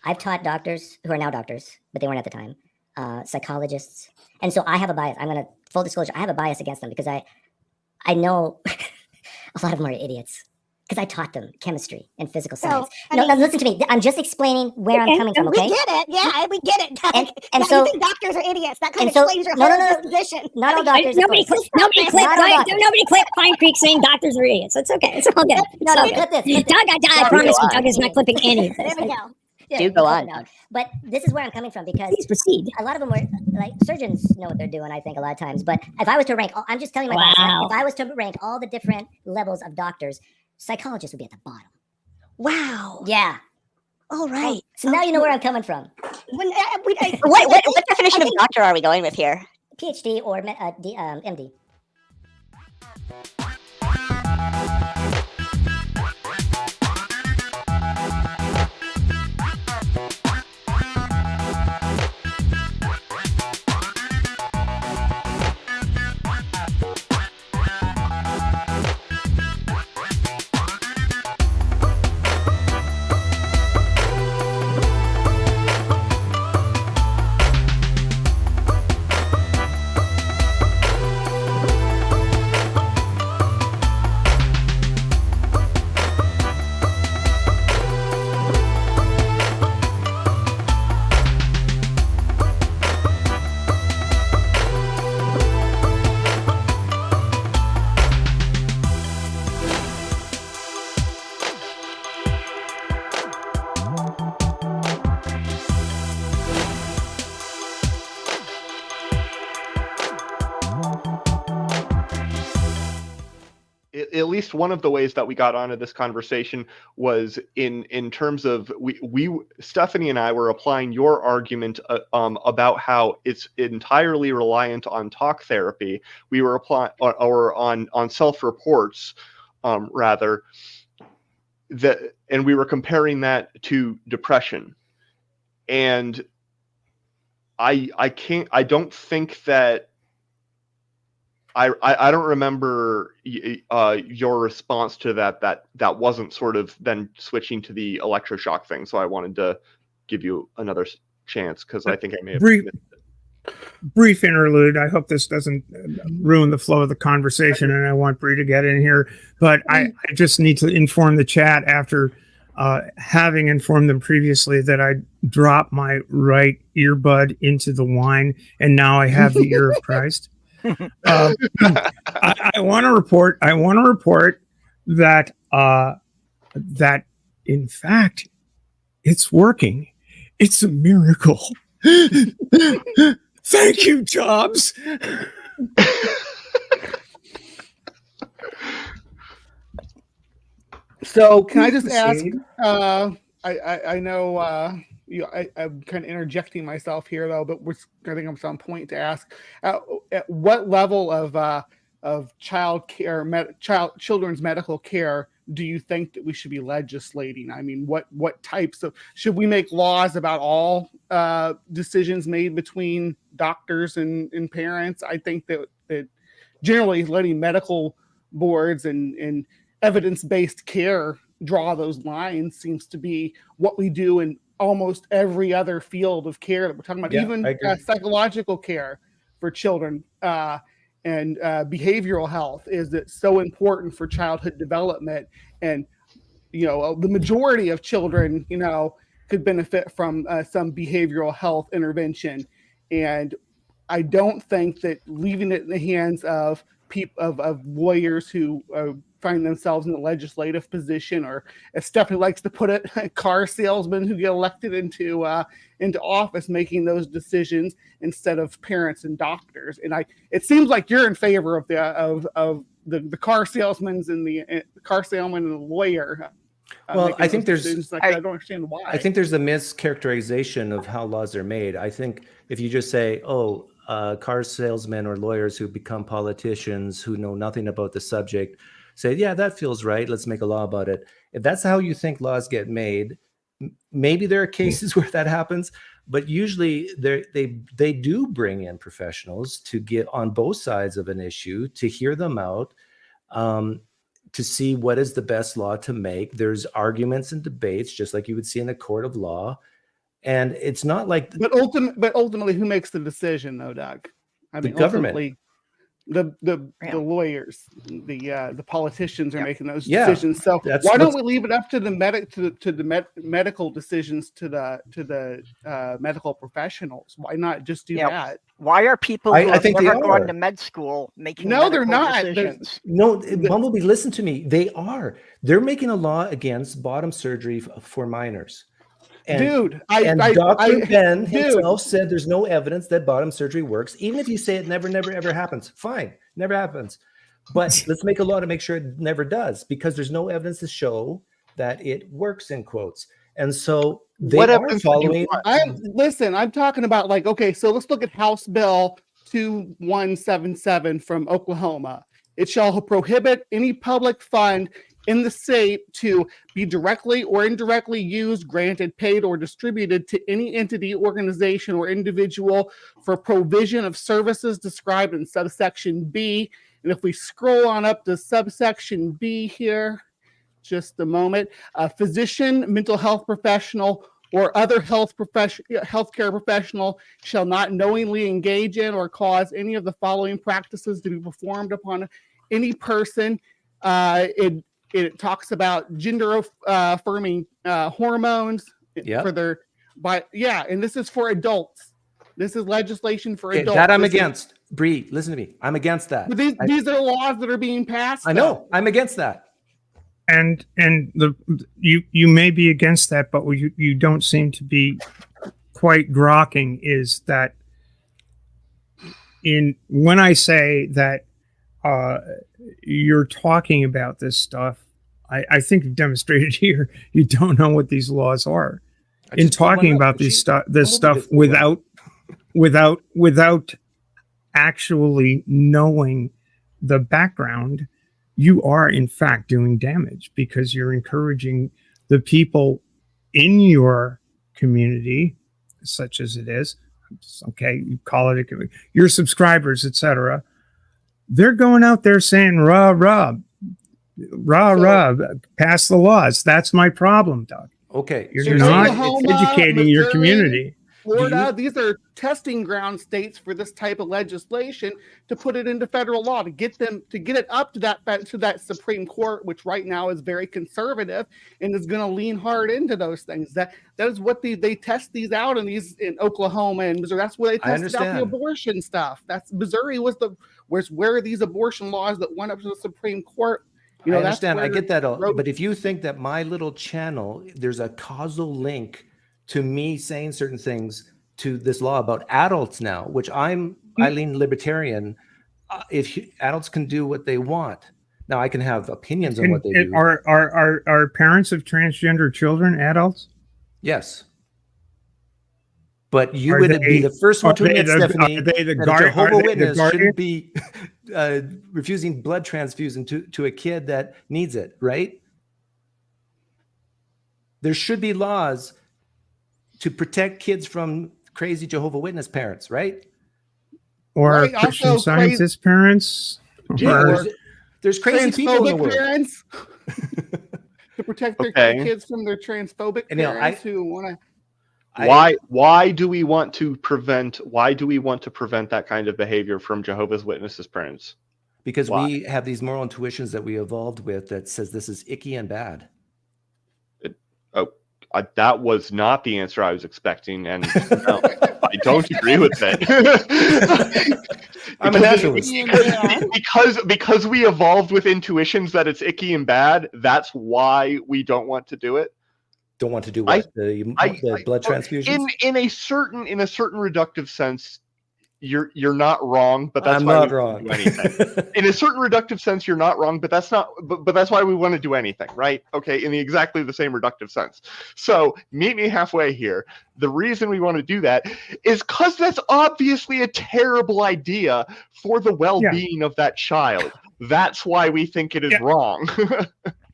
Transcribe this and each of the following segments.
I've taught doctors who are now doctors, but they weren't at the time, psychologists. And so I have a bias. I'm going to, full disclosure, I have a bias against them because I know a lot of them are idiots. Because I taught them chemistry and physical science. No, listen to me. I'm just explaining where I'm coming from, okay? We get it. Yeah, we get it. And so you think doctors are idiots. That kind of explains your whole position. Not all doctors. Nobody clip Pine Creek saying doctors are idiots. It's okay. It's all good. No, clip this. Doug, I promise you, Doug is not clipping any of this. There we go. Yeah, do go on. But this is where I'm coming from because please proceed. A lot of them were like surgeons know what they're doing, I think, a lot of times. But if I was to rank, I'm just telling you my bias. If I was to rank all the different levels of doctors, psychologists would be at the bottom. Wow. Yeah. All right. So now you know where I'm coming from. What definition of doctor are we going with here? PhD or MD. At least one of the ways that we got onto this conversation was in terms of we Stephanie and I were applying your argument about how it's entirely reliant on talk therapy. We were applying or on self-reports rather that, and we were comparing that to depression. And I don't think that I don't remember your response to that wasn't sort of then switching to the electroshock thing. So I wanted to give you another chance because I think I may have brief interlude. I hope this doesn't ruin the flow of the conversation, and I want Bree to get in here. But I just need to inform the chat after having informed them previously that I dropped my right earbud into the wine, and now I have the ear of Christ. I want to report that that in fact it's working. It's a miracle. Thank you, Jobs. So can I just ask? I know I'm kind of interjecting myself here, though, but I think I'm on point to ask: at what level of children's medical care do you think that we should be legislating? I mean, what types of should we make laws about all decisions made between doctors and parents? I think that generally letting medical boards and evidence-based care draw those lines seems to be what we do in almost every other field of care that we're talking about, even psychological care for children and behavioral health is that so important for childhood development. And, the majority of children, could benefit from some behavioral health intervention. And I don't think that leaving it in the hands of of lawyers who find themselves in a legislative position, or as Stephanie likes to put it, car salesmen who get elected into office, making those decisions instead of parents and doctors. And it seems like you're in favor of the car salesmen and the car salesman and the lawyer. Well, I think there's. I don't understand why. I think there's a mischaracterization of how laws are made. I think if you just say, car salesmen or lawyers who become politicians who know nothing about the subject, say, yeah, that feels right. Let's make a law about it. If that's how you think laws get made, maybe there are cases where that happens, but usually they do bring in professionals to get on both sides of an issue, to hear them out, to see what is the best law to make. There's arguments and debates, just like you would see in a court of law. And it's not like But ultimately, who makes the decision, though, Doug? I mean, government. ultimately, the lawyers, the politicians are making those decisions. So why don't we leave it up to the medical decisions to the medical professionals? Why not just do that? Why are people who have never gone to med school making they're not decisions? Bumblebee, listen to me. They're making a law against bottom surgery for minors. And, Dr. Ben himself said there's no evidence that bottom surgery works. Even if you say it never, ever happens, fine, never happens. But let's make a law to make sure it never does, because there's no evidence to show that it works, in quotes. And so they are following. I'm talking about so let's look at House Bill 2177 from Oklahoma. It shall prohibit any public fund in the state to be directly or indirectly used, granted, paid, or distributed to any entity, organization, or individual for provision of services described in subsection B. And if we scroll on up to subsection B here, just a moment, a physician, mental health professional, or other healthcare professional shall not knowingly engage in or cause any of the following practices to be performed upon any person. It talks about gender affirming hormones for their, and this is for adults. This is legislation for adults. That I'm against. Bree, listen to me. I'm against that. But these are laws that are being passed. I know. I'm against that. And you may be against that, but what you don't seem to be quite grokking is that when I say that you're talking about this stuff, I think you've demonstrated here you don't know what these laws are. In talking about this stuff without actually knowing the background, you are in fact doing damage, because you're encouraging the people in your community, such as it is, you call it your subscribers, etc. They're going out there saying rah, pass the laws. That's my problem, Doug. Okay. You're not educating your community. Florida, these are testing ground states for this type of legislation to put it into federal law, to get it up to that Supreme Court, which right now is very conservative and is going to lean hard into those things. That is what they test these out in Oklahoma and Missouri. That's where they tested out the abortion stuff. Missouri was where these abortion laws that went up to the Supreme Court. I understand. I get that. But if you think that my little channel, there's a causal link to me saying certain things to this law about adults now, which I lean libertarian. If adults can do what they want, now I can have opinions on what they do. Are parents of transgender children adults? Yes. But you would be the first one to admit, Stephanie, that a Jehovah's Witness shouldn't be refusing blood transfusion to a kid that needs it, right? There should be laws to protect kids from crazy Jehovah's Witness parents, right? Or Christian Scientist parents? There's crazy people in the world. Parents to protect their kids from their transphobic parents who want to. Why do we want to prevent that kind of behavior from Jehovah's Witnesses parents? Because we have these moral intuitions that we evolved with that says this is icky and bad. That was not the answer I was expecting, and no, I don't agree with it. I'm a naturalist. Because we evolved with intuitions that it's icky and bad. That's why we don't want to do it. Don't want to do what? The blood transfusions? In a certain reductive sense, you're not wrong, but that's I'm why not we wrong. Do anything. In a certain reductive sense, you're not wrong, but that's not. But that's why we want to do anything, right? Okay, in exactly the same reductive sense. So meet me halfway here. The reason we want to do that is because that's obviously a terrible idea for the well-being of that child. That's why we think it is wrong.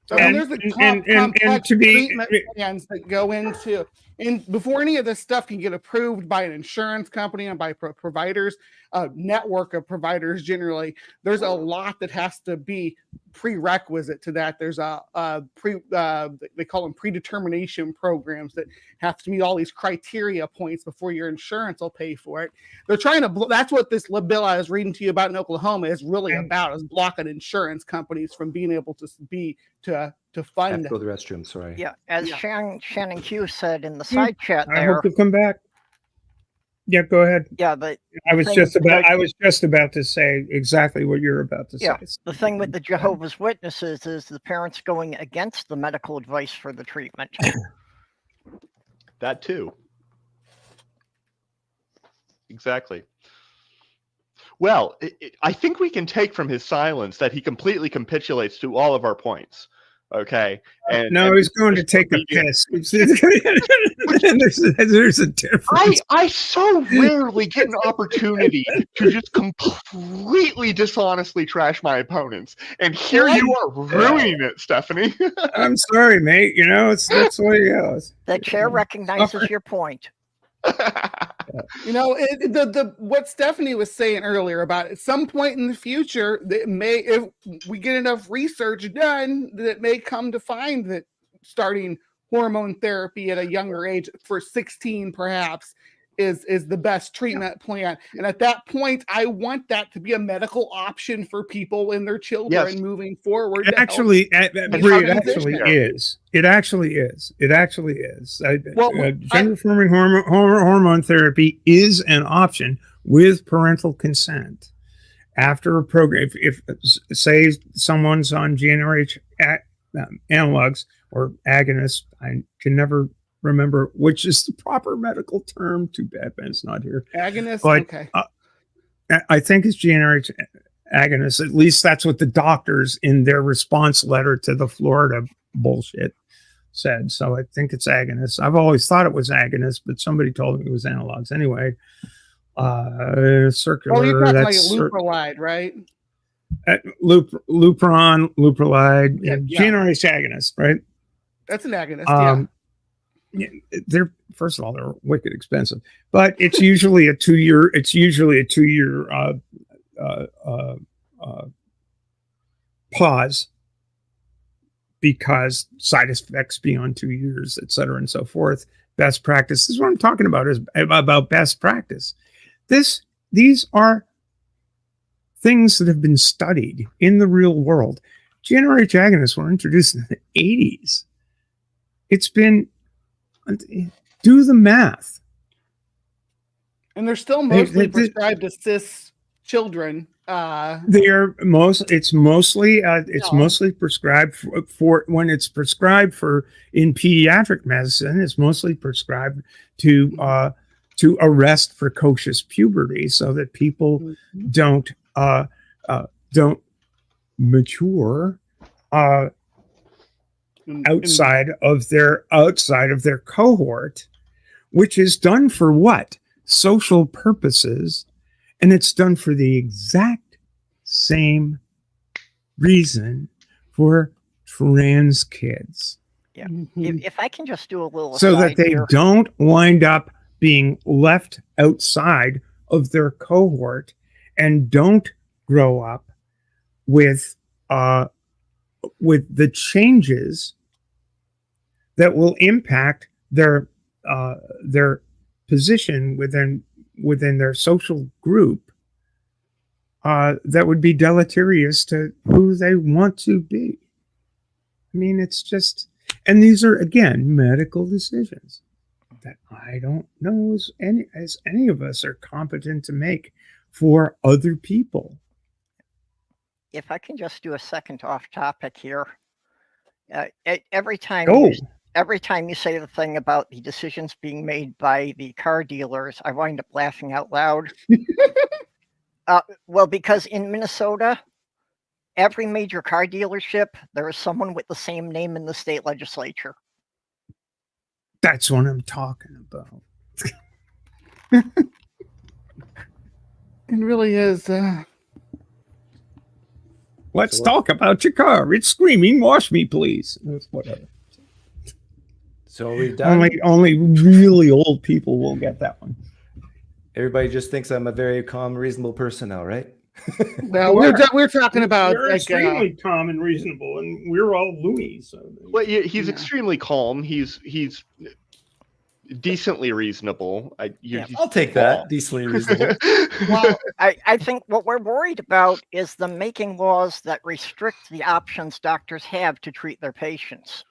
So there's complex treatment plans that go into, and before any of this stuff can get approved by an insurance company and by providers, a network of providers generally, there's a lot that has to be prerequisite to that. There's they call them predetermination programs that have to meet all these criteria points before your insurance will pay for it. They're trying to that's what this bill I was reading to you about in Oklahoma is really about, is blocking insurance companies from being able to fund. I have to go to the restroom, sorry. Yeah, as Shannon Q said in the side chat I there. hope to come back. Yeah, go ahead. Yeah, but I was just about to say exactly what you're about to say. The thing with the Jehovah's Witnesses is the parents going against the medical advice for the treatment. That too. Exactly. Well, I think we can take from his silence that he completely capitulates to all of our points. Okay. And he's going to take a piss. There's a difference. I so rarely get an opportunity to just completely dishonestly trash my opponents. And here you are ruining it, Stephanie. I'm sorry, mate. That's the way it goes. The chair recognizes your point. What Stephanie was saying earlier about at some point in the future, that if we get enough research done, that may come to find that starting hormone therapy at a younger age, for 16 perhaps, is the best treatment plan. And at that point, I want that to be a medical option for people and their children moving forward. It actually is. It actually is. Gender-affirming hormone therapy is an option with parental consent. After a program, if say someone's on GnRH analogs or agonists, I can never remember which is the proper medical term. Too bad Ben's not here. Agonist, but, okay. I think it's GnRH agonist. At least that's what the doctors in their response letter to the Florida bullshit said. So I think it's agonist. I've always thought it was agonist, but somebody told me it was analogs. Anyway, circular. Oh, you're talking like leuprolide, right? Lupron, leuprolide, GnRH agonist, right? That's an agonist, they're, first of all, they're wicked expensive, but it's usually a 2-year pause because side effects beyond 2 years, et cetera, and so forth. Best practice. This is what I'm talking about, is about best practice. These are things that have been studied in the real world. GnRH agonists were introduced in the 80s. It's been, do the math. And they're still mostly prescribed to cis children. They are it's mostly prescribed for when it's prescribed for in pediatric medicine. It's mostly prescribed to arrest precocious puberty, so that people don't mature outside of their cohort, which is done for what? Social purposes, and it's done for the exact same reason for trans kids. Yeah. If I can just do a little so that they don't wind up being left outside of their cohort and don't grow up with the changes that will impact their position within their social group, that would be deleterious to who they want to be. I mean, it's just, and these are, again, medical decisions that I don't know as any of us are competent to make for other people. If I can just do a second off topic here, every time you say the thing about the decisions being made by the car dealers, I wind up laughing out loud. Well, because in Minnesota, every major car dealership, there is someone with the same name in the state legislature. That's what I'm talking about. It really is. Let's talk about your car. It's screaming, "Wash me, please." Whatever. So are we done? Only really old people will get that one. Everybody just thinks I'm a very calm, reasonable person now, right? Well, we're talking about You're like extremely calm and reasonable, and we're all loonies. So. Well, he's extremely calm. He's decently reasonable. I'll take that. Decently reasonable. Well, I think what we're worried about is them making laws that restrict the options doctors have to treat their patients.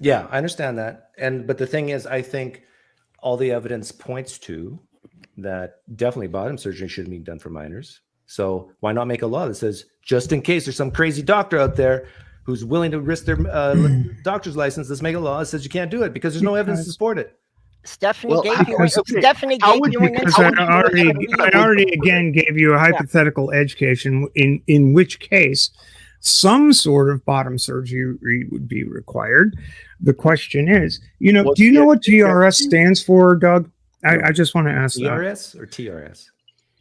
Yeah, I understand that. But the thing is, I think all the evidence points to that definitely bottom surgery shouldn't be done for minors. So why not make a law that says, just in case there's some crazy doctor out there who's willing to risk their doctor's license, let's make a law that says you can't do it because there's no evidence to support it. Stephanie gave you an I already again gave you a hypothetical education in which case some sort of bottom surgery would be required. The question is, do you know what GRS stands for, Doug? I just want to ask that. GRS or TRS?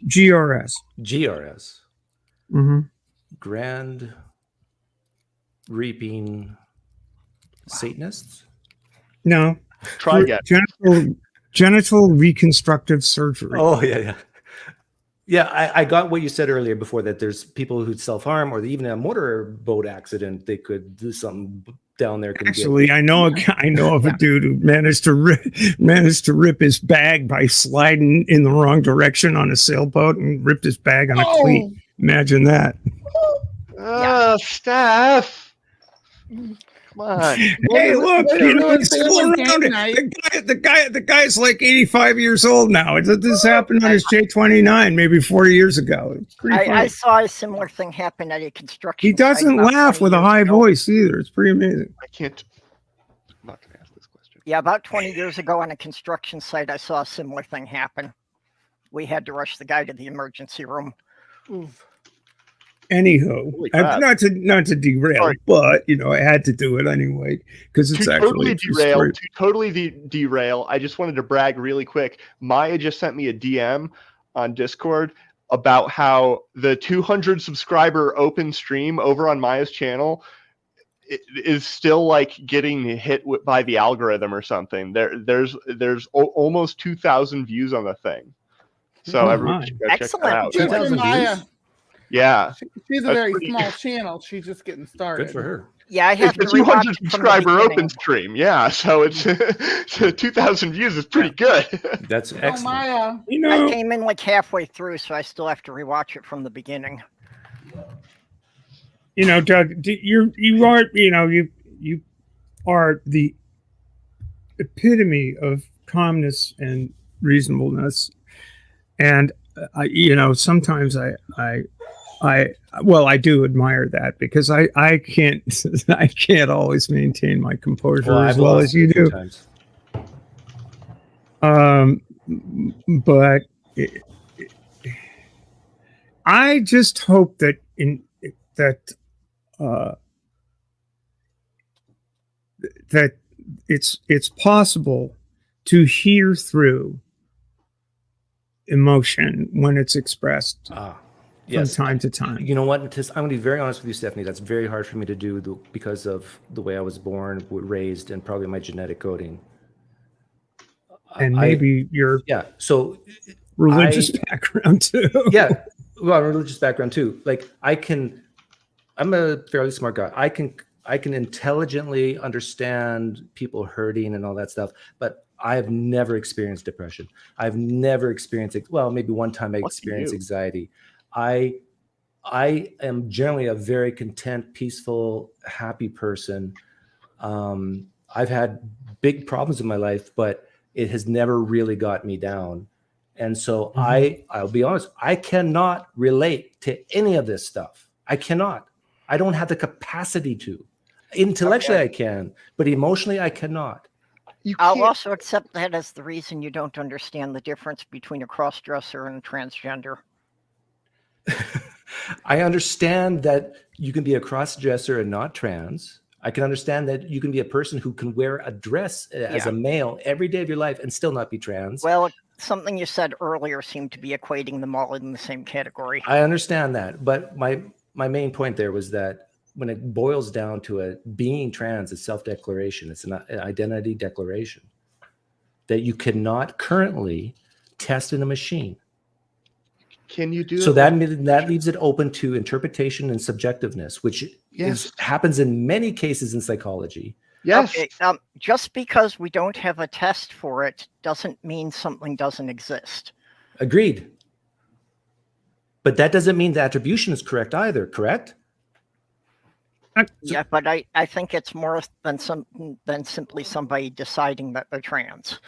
GRS. GRS. Mm-hmm. Grand Reaping Satanists? No. Try again. Genital reconstructive surgery. Oh, yeah. Yeah, I got what you said earlier before, that there's people who self-harm, or even a motorboat accident, they could do something down there. Actually, I know of a dude who managed to rip his bag by sliding in the wrong direction on a sailboat and ripped his bag on a cleat. Imagine that. Steph. Come on. Hey, look, he's still around. The guy's like 85 years old now. This happened on his J29 maybe 40 years ago. I saw a similar thing happen at a construction. He doesn't laugh with a high voice either. It's pretty amazing. I'm not going to ask this question. Yeah, about 20 years ago on a construction site, I saw a similar thing happen. We had to rush the guy to the emergency room. Oof. Anywho, not to derail, but I had to do it anyway because it's actually totally derail. I just wanted to brag really quick. Maya just sent me a DM on Discord about how the 200 subscriber open stream over on Maya's channel is still like getting hit by the algorithm or something. There's almost 2,000 views on the thing. So everyone should go check that out. 2,000 views. Yeah, she's a very small channel. She's just getting started. Good for her. Yeah, I have it's a 200 subscriber open stream. Yeah, so it's 2,000 views is pretty good. That's excellent. Maya. I came in like halfway through, so I still have to rewatch it from the beginning. Doug, you are the epitome of calmness and reasonableness, and sometimes I do admire that because I can't always maintain my composure as well as you do. But I just hope that that it's possible to hear through emotion when it's expressed. From time to time. You know what? I'm going to be very honest with you, Stephanie. That's very hard for me to do because of the way I was born, raised, and probably my genetic coding. And maybe your religious background too. Yeah, well, religious background too. Like I'm a fairly smart guy. I can intelligently understand people hurting and all that stuff, but I have never experienced depression. I've never experienced maybe one time I experienced anxiety. I am generally a very content, peaceful, happy person. I've had big problems in my life, but it has never really got me down. And so I'll be honest, I cannot relate to any of this stuff. I cannot. I don't have the capacity to. Intellectually, I can, but emotionally, I cannot. I'll also accept that as the reason you don't understand the difference between a cross-dresser and a transgender. I understand that you can be a cross-dresser and not trans. I can understand that you can be a person who can wear a dress as a male every day of your life and still not be trans. Well, something you said earlier seemed to be equating them all in the same category. I understand that, but my main point there was that when it boils down to being trans, it's self-declaration. It's an identity declaration that you cannot currently test in a machine. Can you do So it that leaves it open to interpretation and subjectiveness, which Yes. happens in many cases in psychology. Yes. Okay, just because we don't have a test for it doesn't mean something doesn't exist. Agreed. But that doesn't mean the attribution is correct either, correct? Yeah, but I think it's more than simply somebody deciding that they're trans.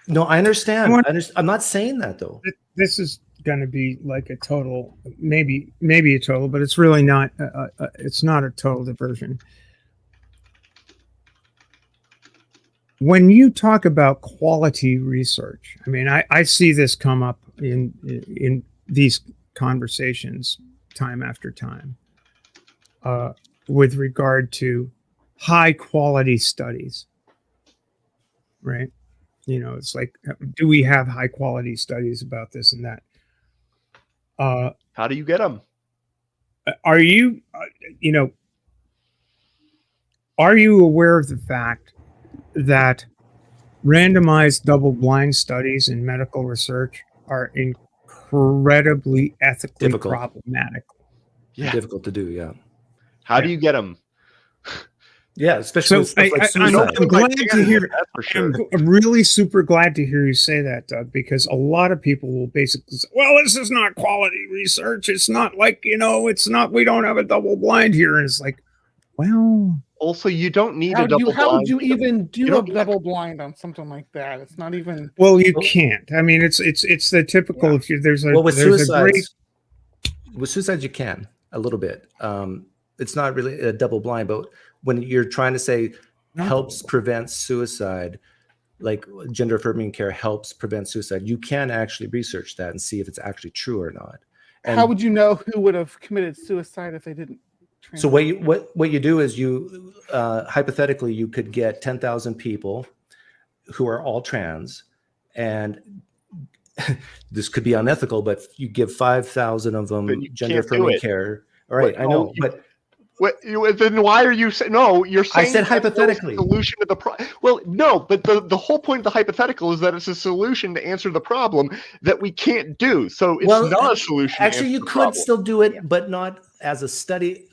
No, I understand. I'm not saying that though. This is going to be like a total, maybe a total, but it's really not. It's not a total diversion. When you talk about quality research, I mean, I see this come up in these conversations time after time with regard to high quality studies, right? You know, it's like, do we have high quality studies about this and that? How do you get them? Are you, are you aware of the fact that randomized double-blind studies in medical research are incredibly ethically problematic? Yeah. Difficult to do, yeah. How do you get them? Yeah, especially with stuff like suicide. I'm glad to hear. For sure. I'm really super glad to hear you say that, Doug, because a lot of people will basically say, well, this is not quality research. It's not like, it's not, we don't have a double blind here. And it's like, well. Also, you don't need How a double blind. How would you even do a need double blind on something like that? It's not even. Well, you can't. I mean, it's the typical. Yeah. If you, there's a with there's suicides, with suicides you can a little bit. It's not really a double blind, but when you're trying to say helps prevent suicide, like gender affirming care helps prevent suicide, you can actually research that and see if it's actually true or not. And how would you know who would have committed suicide if they didn't? So what you do is you hypothetically you could get 10,000 people who are all trans, and this could be unethical, but you give 5,000 of them gender affirming care. All right, I know, but then why are you saying no? You're saying I said hypothetically. Solution to the problem. Well, no, but the whole point of the hypothetical is that it's a solution to answer the problem that we can't do. So it's not a solution. Actually, you could still do it, but not as a study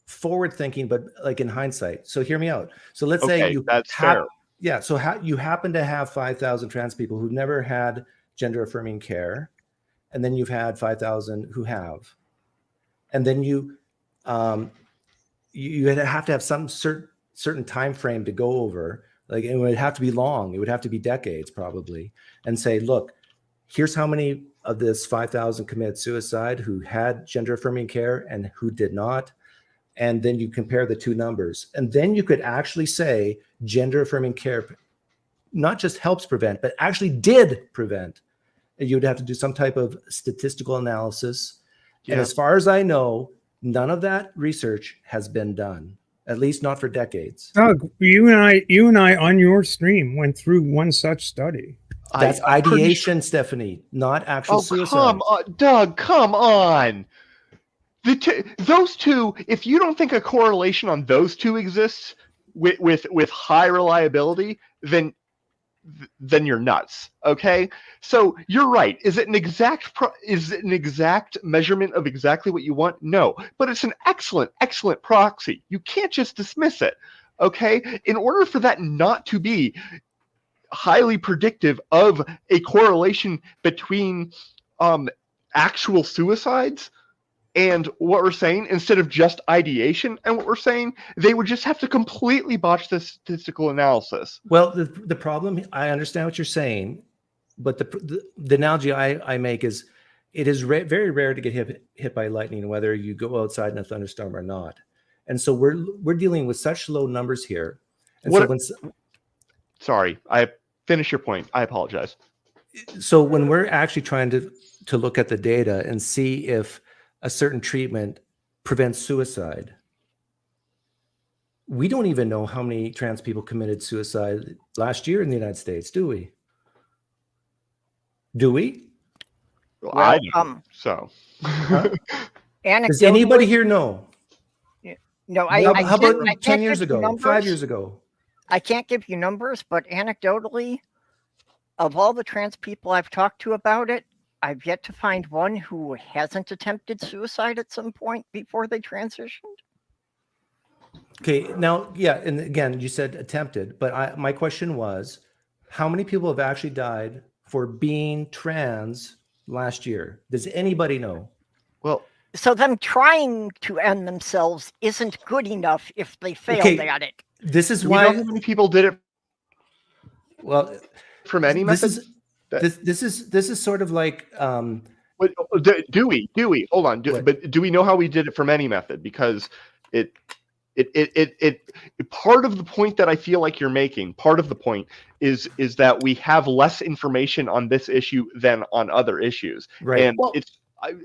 forward thinking, but like in hindsight. So hear me out. So let's say you that's fair. Yeah. So you happen to have 5,000 trans people who never had gender affirming care, and then you've had 5,000 who have, and then you have to have some certain time frame to go over. Like it would have to be long. It would have to be decades probably, and say, look, here's how many of this 5,000 committed suicide who had gender affirming care and who did not. And then you compare the two numbers. And then you could actually say gender affirming care not just helps prevent, but actually did prevent. You'd have to do some type of statistical analysis. Yeah. And as far as I know, none of that research has been done, at least not for decades. Doug, you and I on your stream went through one such study. That's ideation, Stephanie, not actual suicide. Come on, Doug, come on. Those two, if you don't think a correlation on those two exists with high reliability, then you're nuts. Okay, so you're right. Is it an exact measurement of exactly what you want? No, but it's an excellent proxy. You can't just dismiss it. Okay, in order for that not to be highly predictive of a correlation between actual suicides and what we're saying, instead of just ideation and what we're saying, they would just have to completely botch the statistical analysis. Well, the problem, I understand what you're saying, but the analogy I make is it is very rare to get hit by lightning, whether you go outside in a thunderstorm or not. And so we're dealing with such low numbers here. And sorry, I finished your point. I apologize. So when we're actually trying to look at the data and see if a certain treatment prevents suicide, we don't even know how many trans people committed suicide last year in the United States, do we? Do we? Well, I don't. So, does anybody here know? No, how about 10 years ago, 5 years ago? I can't give you numbers, but anecdotally, of all the trans people I've talked to about it, I've yet to find one who hasn't attempted suicide at some point before they transitioned. Okay, now, yeah, and again, you said attempted, but my question was, how many people have actually died for being trans last year? Does anybody know? Well, so them trying to end themselves isn't good enough if they failed at it. This is do why. we know how many people did it? Well, from any method. This is sort of like. But do we? Hold on. But do we know how we did it from any method? Because it part of the point that I feel like you're making, part of the point is that we have less information on this issue than on other issues, right?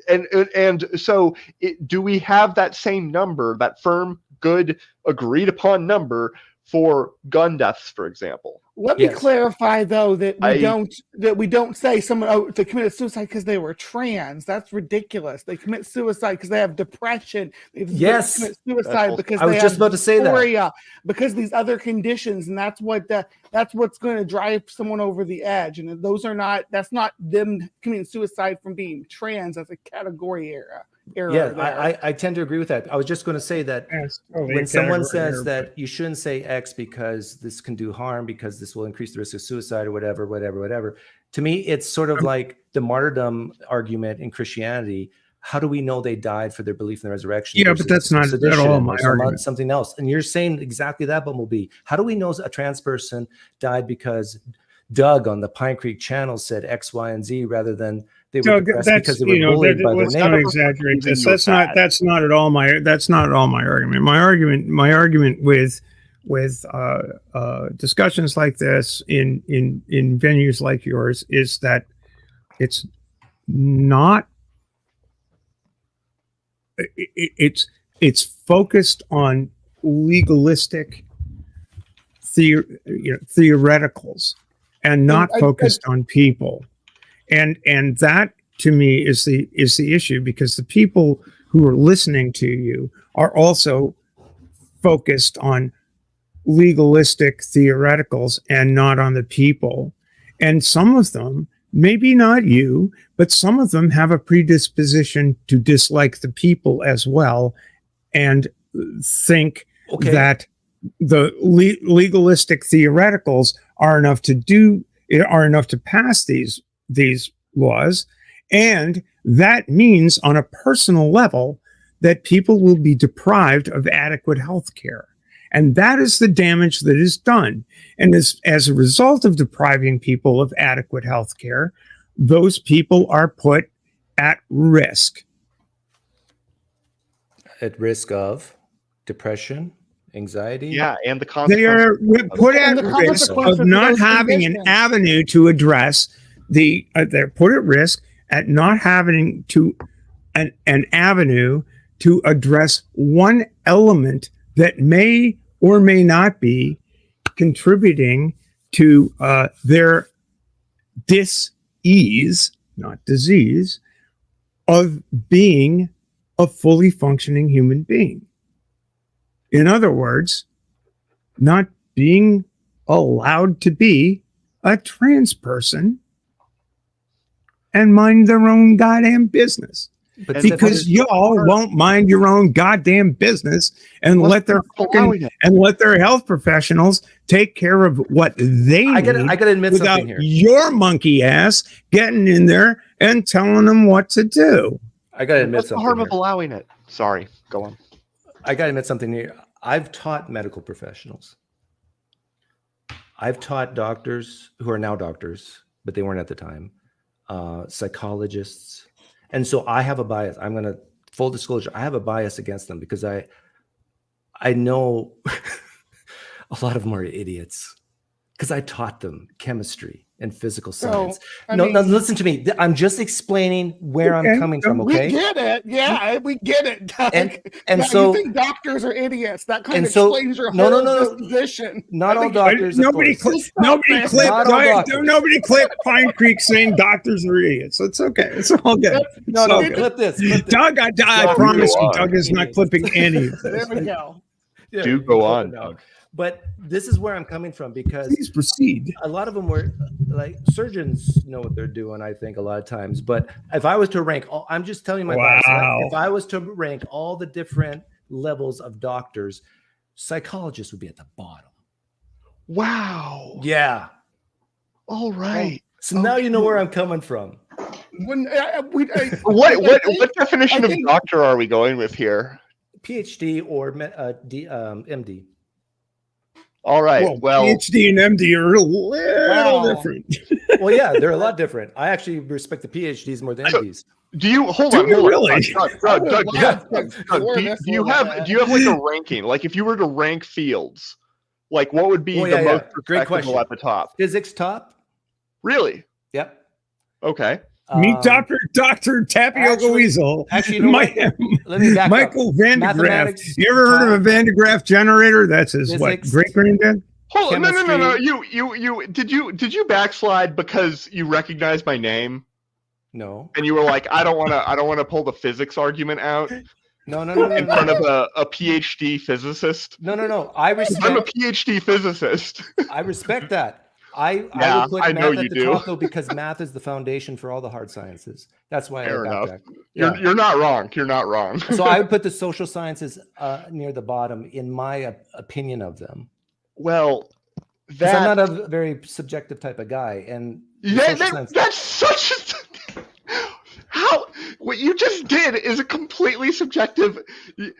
And so do we have that same number, that firm, good, agreed upon number for gun deaths, for example? Let me clarify though that we don't say someone they committed suicide because they were trans. That's ridiculous. They commit suicide because they have depression. They commit suicide because I was just about to say that, because these other conditions, and that's what's going to drive someone over the edge. And that's not them committing suicide from being trans as a category error. I tend to agree with that. I was just going to say that when someone says that you shouldn't say X because this can do harm, because this will increase the risk of suicide or whatever. To me, it's sort of like the martyrdom argument in Christianity. How do we know they died for their belief in the resurrection? Yeah, but that's not at all my argument. Something else. And you're saying exactly that, Bumblebee. How do we know a trans person died because Doug on the Pine Creek channel said X, Y, and Z rather than they were depressed because they were bullied by their let's not exaggerate this. That's not at all my argument. My argument with discussions like this in venues like yours is that it's not. It's focused on legalistic theoreticals and not focused on people. And that to me is the issue, because the people who are listening to you are also focused on legalistic theoreticals and not on the people. And some of them, maybe not you, but some of them have a predisposition to dislike the people as well and think that the legalistic theoreticals are enough to pass these laws, and that means on a personal level that people will be deprived of adequate health care, and that is the damage that is done. And as a result of depriving people of adequate health care, those people are put at risk. At risk of depression, anxiety. Yeah, and the consequences. They are put at risk of not having an avenue to address they're put at risk at not having an avenue to address one element that may or may not be contributing to their dis-ease, not disease, of being a fully functioning human being. In other words, not being allowed to be a trans person and mind their own goddamn business. But because y'all won't mind your own goddamn business and let their health professionals take care of what they need. I gotta admit without something here. Your monkey ass getting in there and telling them what to do. I gotta admit What's something. the harm here. of allowing it? Sorry, go on. I gotta admit something here. I've taught medical professionals. I've taught doctors who are now doctors, but they weren't at the time. Psychologists. And so I have a bias. I'm going to, full disclosure, I have a bias against them because I know a lot of them are idiots because I taught them chemistry and physical science. No, listen to me. I'm just explaining where I'm coming from, okay? We get it. Yeah, we get it, Doug. And so you think doctors are idiots. That kind of explains your whole disposition. Not all doctors. Nobody clip Pine Creek saying doctors are idiots. It's okay. It's all good. Clip this. Doug, I promise you, Doug is not clipping any of this. There we go. Do go on, Doug. But this is where I'm coming from, because Please proceed. a lot of them were like, surgeons know what they're doing, I think, a lot of times. But if I was to rank all, I'm just telling you my bias. Wow. If I was to rank all the different levels of doctors, psychologists would be at the bottom. Wow. Yeah. All right. So now you know where I'm coming from. What definition of doctor are we going with here? PhD or MD. All right. Well, PhD and MD are a little different. Well, yeah, they're a lot different. I actually respect the PhDs more than MDs. Do you hold on? Really? Doug, do you have like a ranking? Like, if you were to rank fields, like, what would be the most respectable at the top? Physics top. Really? Yep. Okay. Meet Dr. Tapioca Weasel. Actually, you know let me back Michael up. Van de Graaff. You ever heard of a Van de Graaff generator? That's his great granddad. Hold on, no. Did you backslide because you recognized my name? No. And you were like, I don't want to pull the physics argument out. No. In front of a PhD physicist. No. I'm a PhD physicist. I respect that. I would put math at the top, though, because math is the foundation for all the hard sciences. That's why Fair I enough. backtrack. You're not wrong. You're not wrong. So I would put the social sciences near the bottom, in my opinion of them. Well, I'm not a very subjective type of guy, and that's such a how what you just did is a completely subjective.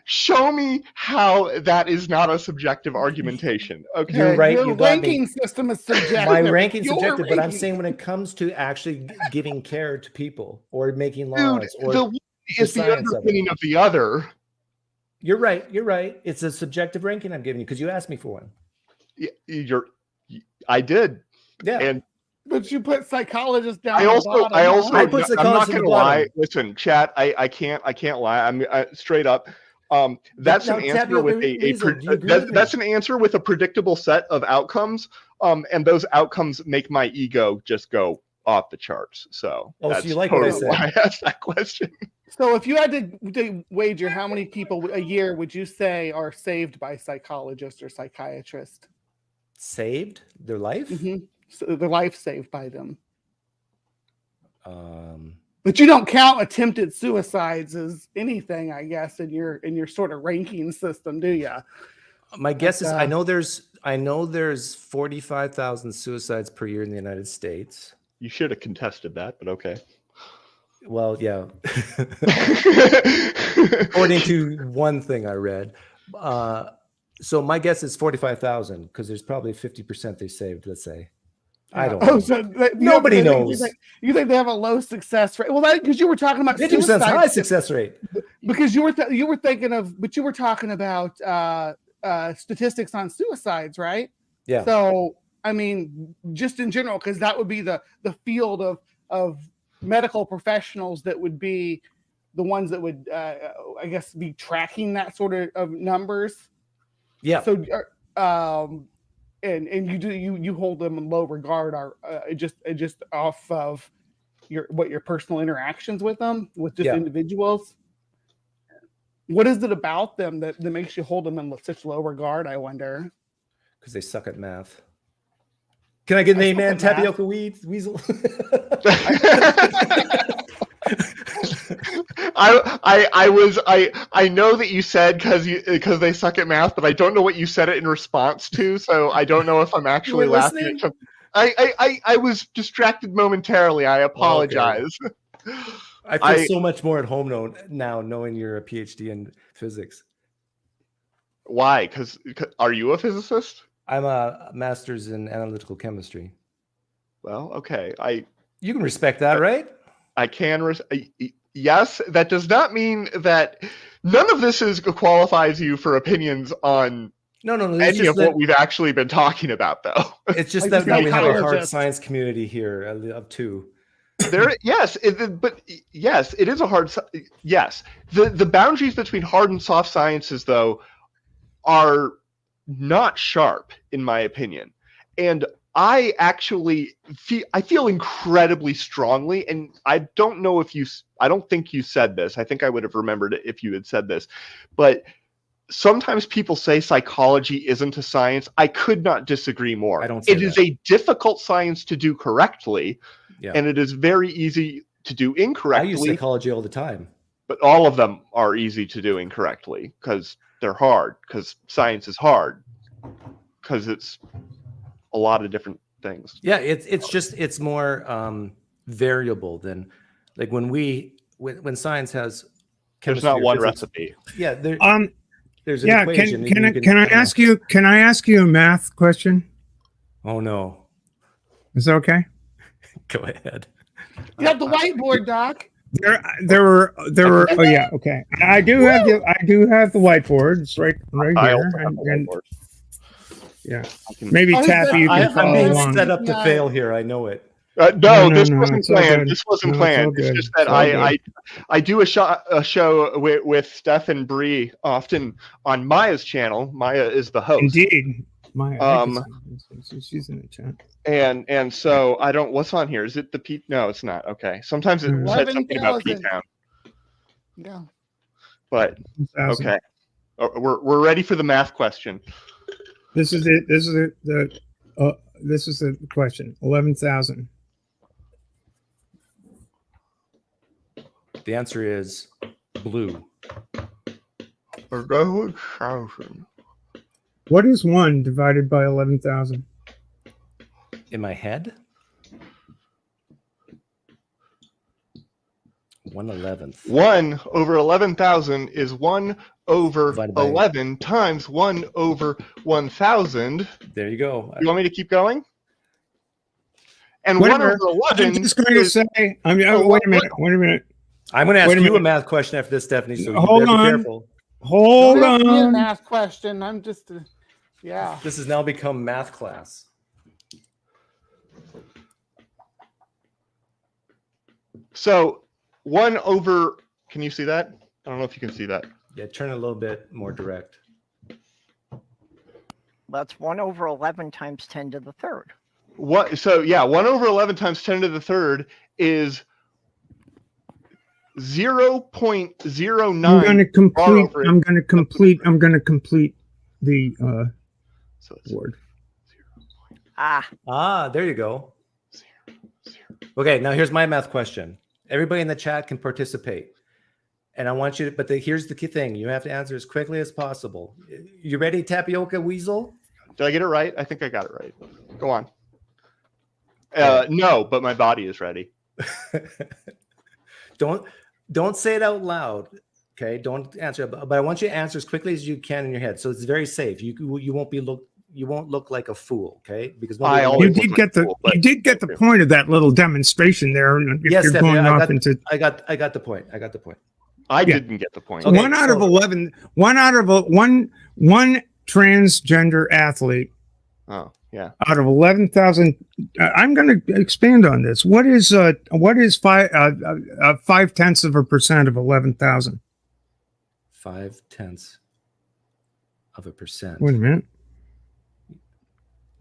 Show me how that is not a subjective argumentation. Okay, you're right. Your ranking system is subjective. My ranking subjective, but I'm saying when it comes to actually giving care to people or making laws, it's the underpinning of the other. You're right. It's a subjective ranking I'm giving you because you asked me for one. I did. Yeah. But you put psychologists down. I also I put psychologists. I'm not going to lie. Listen, chat. I can't lie. I'm straight up. That's an answer with that's an answer with a predictable set of outcomes. And those outcomes make my ego just go off the charts. So so you like what I said? Why I asked that question. So if you had to wager, how many people a year would you say are saved by psychologists or psychiatrists? Saved their life? Mm-hmm. So their life saved by them. But you don't count attempted suicides as anything, I guess, in your sort of ranking system, do you? My guess is I know there's 45,000 suicides per year in the United States. You should have contested that, but okay. Well, yeah. According to one thing I read. So my guess is 45,000 because there's probably 50% they saved, let's say. I don't know. So nobody knows. You think they have a low success rate? Well, because you were talking about 50% high success rate. Because you were thinking of, but you were talking about statistics on suicides, right? Yeah. So I mean, just in general, because that would be the field of medical professionals that would be the ones that would, I guess, be tracking that sort of numbers. Yeah. So, and you hold them in low regard, just off of your personal interactions with them, with just individuals. What is it about them that makes you hold them in such low regard? I wonder. Because they suck at math. Can I get an amen, Tapioca Weasel? I know that you said because they suck at math, but I don't know what you said it in response to, so I don't know if I'm actually laughing at something. I was distracted momentarily. I apologize. Okay. I feel so much more at home now knowing you're a PhD in physics. Why? Because are you a physicist? I'm a master's in analytical chemistry. Well, okay. You can respect that, right? I can. Yes, that does not mean that none of this qualifies you for opinions on any of what we've actually been talking about, though. It's just that we have a hard science community here of two. It is a hard. Yes, the boundaries between hard and soft sciences, though, are not sharp, in my opinion, and I actually feel incredibly strongly, and I don't know if I don't think you said this. I think I would have remembered it if you had said this, but sometimes people say psychology isn't a science. I could not disagree more. I don't say It is a difficult science to do correctly, and it is very easy to do incorrectly. I use psychology all the time. But all of them are easy to do incorrectly because they're hard, because science is hard, because it's a lot of different things. Yeah, it's more variable than like when science has there's not one physics, recipe. Yeah, there's an yeah. equation. Can I ask you? Can I ask you a math question? Oh no. Is that okay? Go ahead. You have the whiteboard, Doc. There were. Oh yeah, okay. I do have the whiteboard. It's right here. And, yeah, maybe Tappy, you can follow I'm along. set up to fail here. I know it. No, this wasn't planned. This wasn't planned. It's just that I do a show with Steph and Bree often on Maya's channel. Maya is the host. Indeed, Maya. She's in the chat. And so I don't. What's on here? Is it the P? No, it's not. Okay. Sometimes it said something about P-Town. Yeah. But okay, we're ready for the math question. This is it. This is the question. 11,000. The answer is blue. 11,000. What is 1 divided by 11,000? In my head? 1/11. 1 over 11,000 is 1 over 11 times 1 over 1,000. There you go. You want me to keep going? And Whatever. 1 over 11. I'm just going to say. wait a minute. I'm going to ask you a math question after this, Stephanie. So hold you better on. be careful. Hold Don't ask me a on. math question. I'm just, yeah. This has now become math class. So 1 over. Can you see that? I don't know if you can see that. Yeah, turn it a little bit more direct. That's 1 over 11 times 10 to the third. What? So yeah, 1 over 11 times 10 to the third is 0.09. I'm going to complete the word. There you go. Okay, now here's my math question. Everybody in the chat can participate. And I want you to, but here's the key thing. You have to answer as quickly as possible. You ready, Tapioca Weasel? Did I get it right? I think I got it right. Go on. No, but my body is ready. Don't say it out loud. Okay, don't answer, but I want you to answer as quickly as you can in your head. So it's very safe. You won't look like a fool. Okay, because you did get the point of that little demonstration there. Yes, Stephanie, I got the point. I didn't get the point. Okay, 1 out of 11. 1 out of one transgender athlete. Oh, yeah. Out of 11,000, I'm going to expand on this. What is 0.5% of 11,000? 0.5%. Wait a minute.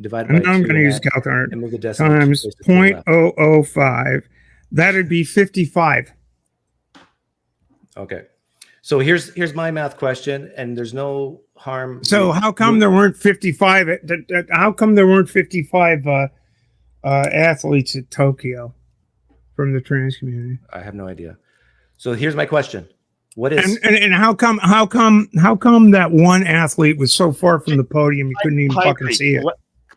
Divided by I'm going to use a calculator. And move the decimal times 0.005. That'd be 55. Okay. So here's my math question, and there's no harm. So how come there weren't 55? How come there weren't 55 athletes at Tokyo from the trans community? I have no idea. So here's my question: What is and how come that one athlete was so far from the podium you couldn't even fucking see it?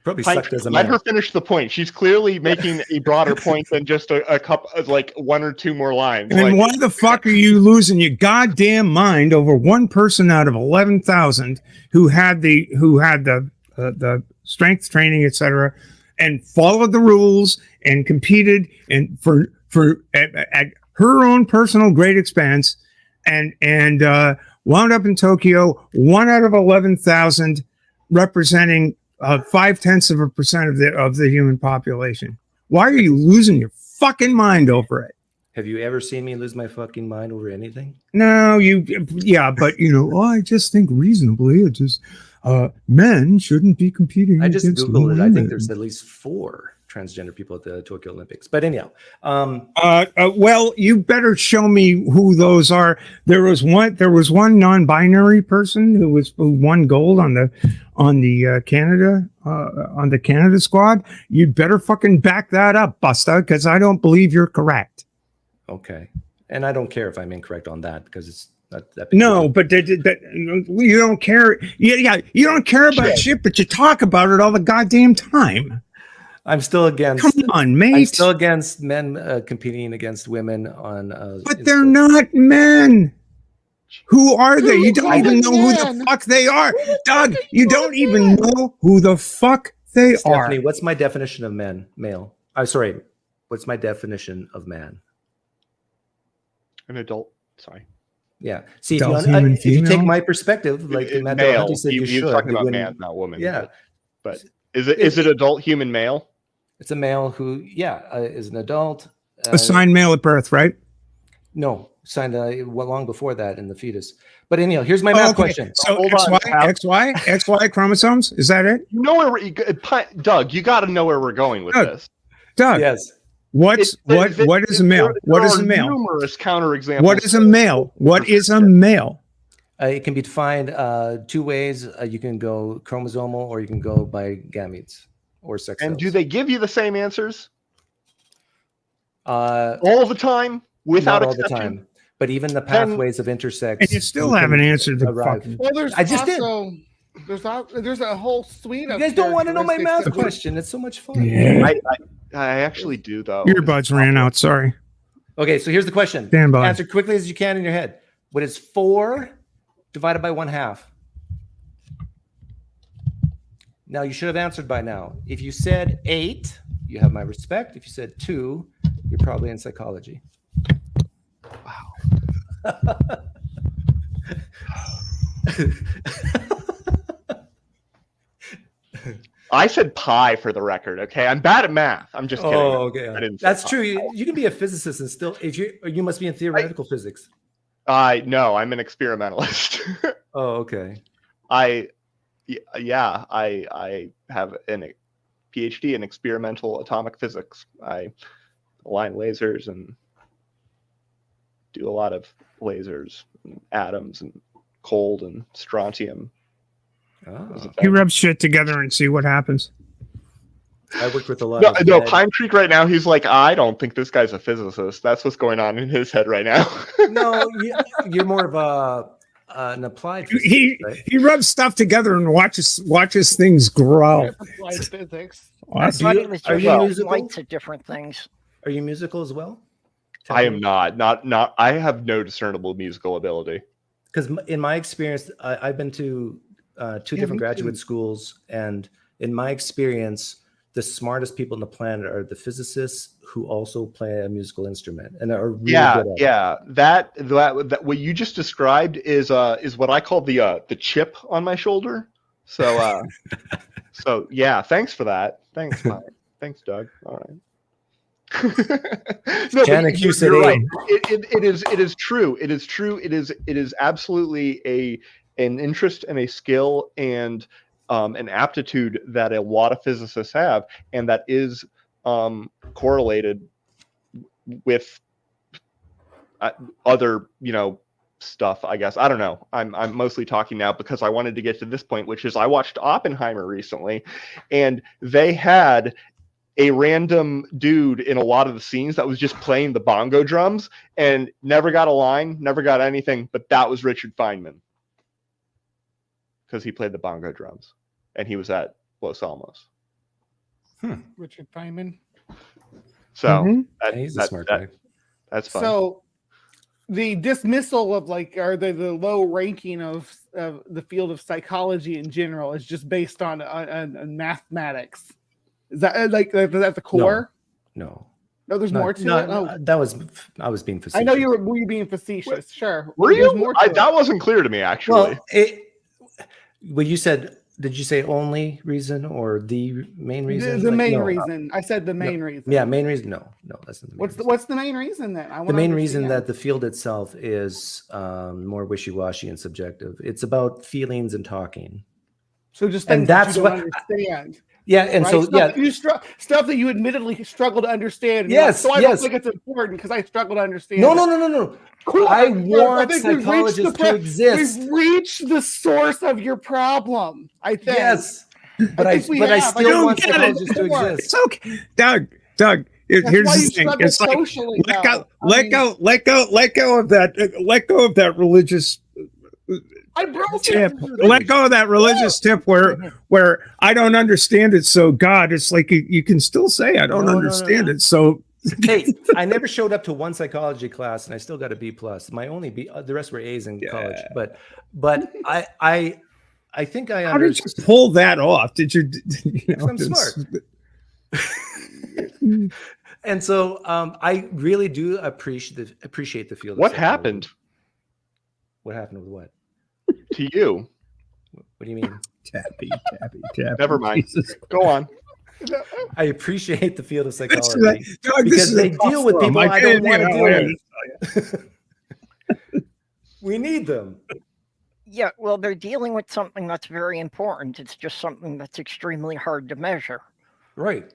Let her finish the point. She's clearly making a broader point than just a couple, like 1 or 2 more lines. And why the fuck are you losing your goddamn mind over one person out of 11,000 who had the strength training, etc., and followed the rules and competed and at her own personal great expense and wound up in Tokyo, 1 out of 11,000, representing 0.5% of the human population. Why are you losing your fucking mind over it? Have you ever seen me lose my fucking mind over anything? No, but I just think reasonably, it just men shouldn't be competing. I just against Googled it. I women. think there's at least 4 transgender people at the Tokyo Olympics. But anyhow, well, you better show me who those are. There was one non-binary person who won gold on the Canada squad. You'd better fucking back that up, Busta, because I don't believe you're correct. okay. And I don't care if I'm incorrect on that because it's not that big. No, but you don't care. Yeah, you don't care about shit, but you talk about it all the goddamn time. I'm still against. Come on, mate. I'm still against men competing against women on. But they're not men. Who are they? You don't even know who the fuck they are, Doug. You don't even know who the fuck they Stephanie, are. what's my definition of male? Sorry, what's my definition of man? An adult. Sorry. Yeah. See, Adult, if you take my perspective, like Matt Male. said, you He was should. talking you about wouldn't- man, not woman. Yeah. But is it adult human male? It's a male who, is an adult. Assigned male at birth, right? No, signed long before that in the fetus. But anyhow, here's my math question. So Hold on. XY chromosomes. Is that it? You know Doug, you got to know where we're going with this. Doug. Yes. What is a male? What is a male? Numerous counterexamples. What is a male? What is a male? It can be defined 2 ways. You can go chromosomal or you can go by gametes or sex And cells. do they give you the same answers all all the time without all the exception? time? But even the pathways of intersex. And you still haven't answered the fucking. Well, there's I just did. There's a whole suite of. You guys don't want to know my math characteristics question. It's so much fun. Yeah. I actually do though. Earbuds ran out. Sorry. Okay, so here's the question. Stand by. Answer quickly as you can in your head. What is 4 divided by 1/2? Now, you should have answered by now. If you said 8, you have my respect. If you said 2, you're probably in psychology. Wow. I said pi for the record. Okay, I'm bad at math. I'm just kidding. Oh, okay. I didn't say That's pi. true. You can be a physicist and still, if you must be in theoretical physics. No, I'm an experimentalist. Oh, okay. I have a PhD in experimental atomic physics. I align lasers and do a lot of lasers, and atoms, and cold and strontium. Oh. You rub shit together and see what happens. I worked with a lot. No, Pine Creek right now. He's like, I don't think this guy's a physicist. That's what's going on in his head right now. No, you're more of an applied. He right? he rubs stuff together and watches things grow. applied physics. I Awesome. thought he was are just you showing musical? lights at different things. Are you musical as well? I am not. I have no discernible musical ability. Because in my experience, I've been to 2 different graduate schools, and in my experience, the smartest people on the planet are the physicists who also play a musical instrument and are really good at it. That what you just described is what I call the chip on my shoulder. So so yeah, thanks for that. Thanks, Mike. Thanks, Doug. All right. No, Janet, you said you're right. 8. It is true. It is true. It is absolutely an interest and a skill and an aptitude that a lot of physicists have, and that is correlated with other stuff, I guess. I don't know. I'm mostly talking now because I wanted to get to this point, which is I watched Oppenheimer recently, and they had a random dude in a lot of the scenes that was just playing the bongo drums and never got a line, never got anything, but that was Richard Feynman because he played the bongo drums and he was at Los Alamos. Richard Feynman. So He's a smart guy. That's fun. So the dismissal of or the low ranking of the field of psychology in general is just based on mathematics. Is that at the core? No. No, there's more to it. Oh, I was being facetious. I know you were being facetious. Sure. Were There's you? more to it. That wasn't clear to me, actually. Well, you said Did you say only reason or the main reason? The Like, main no. reason. I said the main reason. Yeah, main reason. No, that's not the main reason. What's the main reason then? The main reason that the field itself is more wishy-washy and subjective. It's about feelings and talking. So just and things that's that you don't what understand. Yeah, and right? so stuff that you admittedly struggle to understand. Yes, so I don't think it's important because I struggle to understand. No. Cool. I want psychologists to exist. We've reached the source of your problem. I think. Yes, but I still want psychologists to exist. It's okay, Doug. Here's the thing. It's like let go of that religious. Let go of that religious tip where I don't understand it. So God, it's like you can still say I don't understand it. So hey, I never showed up to one psychology class and I still got a B+. My only B, the rest were A's in college. But I think I how did you pull that off? Did you? I'm smart. And so I really do appreciate the field. What happened? What happened with what? To you? What do you mean? Tappy. Never mind. Go on. I appreciate the field of psychology because they deal with people I don't want to deal with. We need them. Yeah, well, they're dealing with something that's very important. It's just something that's extremely hard to measure. Right.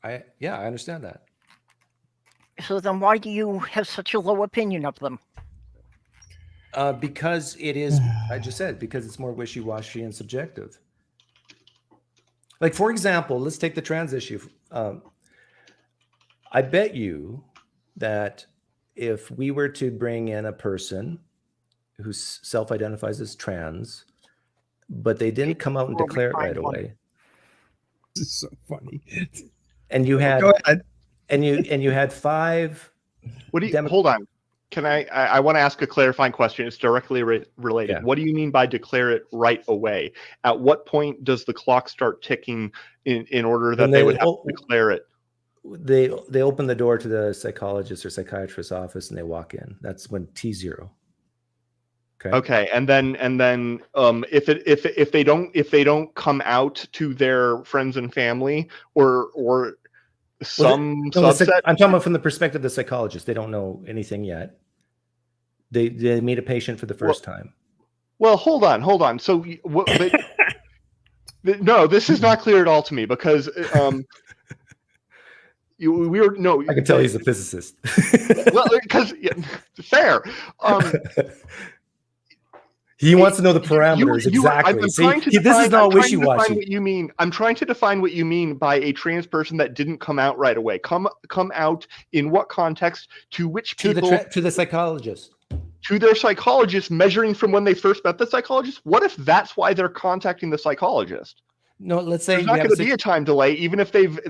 I understand that. So then why do you have such a low opinion of them? Because it is, I just said, because it's more wishy-washy and subjective. Like, for example, let's take the trans issue. I bet you that if we were to bring in a person who self-identifies as trans, but they didn't come out and declare it right away. This is so funny. And you had, go ahead. And you had 5. What do you? Hold on. Can I want to ask a clarifying question. It's directly related. Yeah. What do you mean by declare it right away? At what point does the clock start ticking in order that they would have to declare it? They open the door to the psychologist or psychiatrist's office and they walk in. That's when T0. Okay. And then if they don't come out to their friends and family or subset. I'm talking about from the perspective of the psychologist. They don't know anything yet. They meet a patient for the first time. Well, hold on. So no, this is not clear at all to me because I can tell he's a physicist. Well, because fair. He wants to know the parameters exactly. This is not wishy-washy. I'm trying to define what you mean by a trans person that didn't come out right away. Come out in what context? To which people? To the psychologist. To their psychologist, measuring from when they first met the psychologist. What if that's why they're contacting the psychologist? No, let's say there's not going to be a time delay, even if they've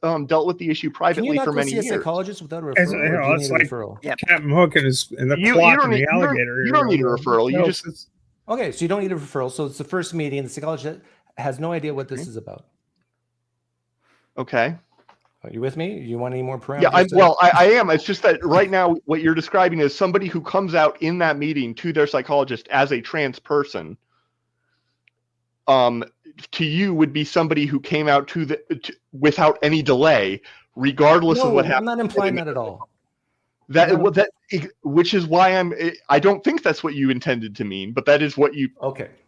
dealt with the issue privately for many years. Can you not go see a psychologist without a referral? It's like referral? Captain Hook and the clock and the alligator. You don't need a referral. You just okay. So you don't need a referral. So it's the first meeting. The psychologist has no idea what this is about. Okay. Are you with me? You want any more parameters? Yeah, I am. It's just that right now what you're describing is somebody who comes out in that meeting to their psychologist as a trans person. To you would be somebody who came out without any delay, regardless of what happened. I'm not implying that at all. Which is why I don't think that's what you intended to mean, but that is what you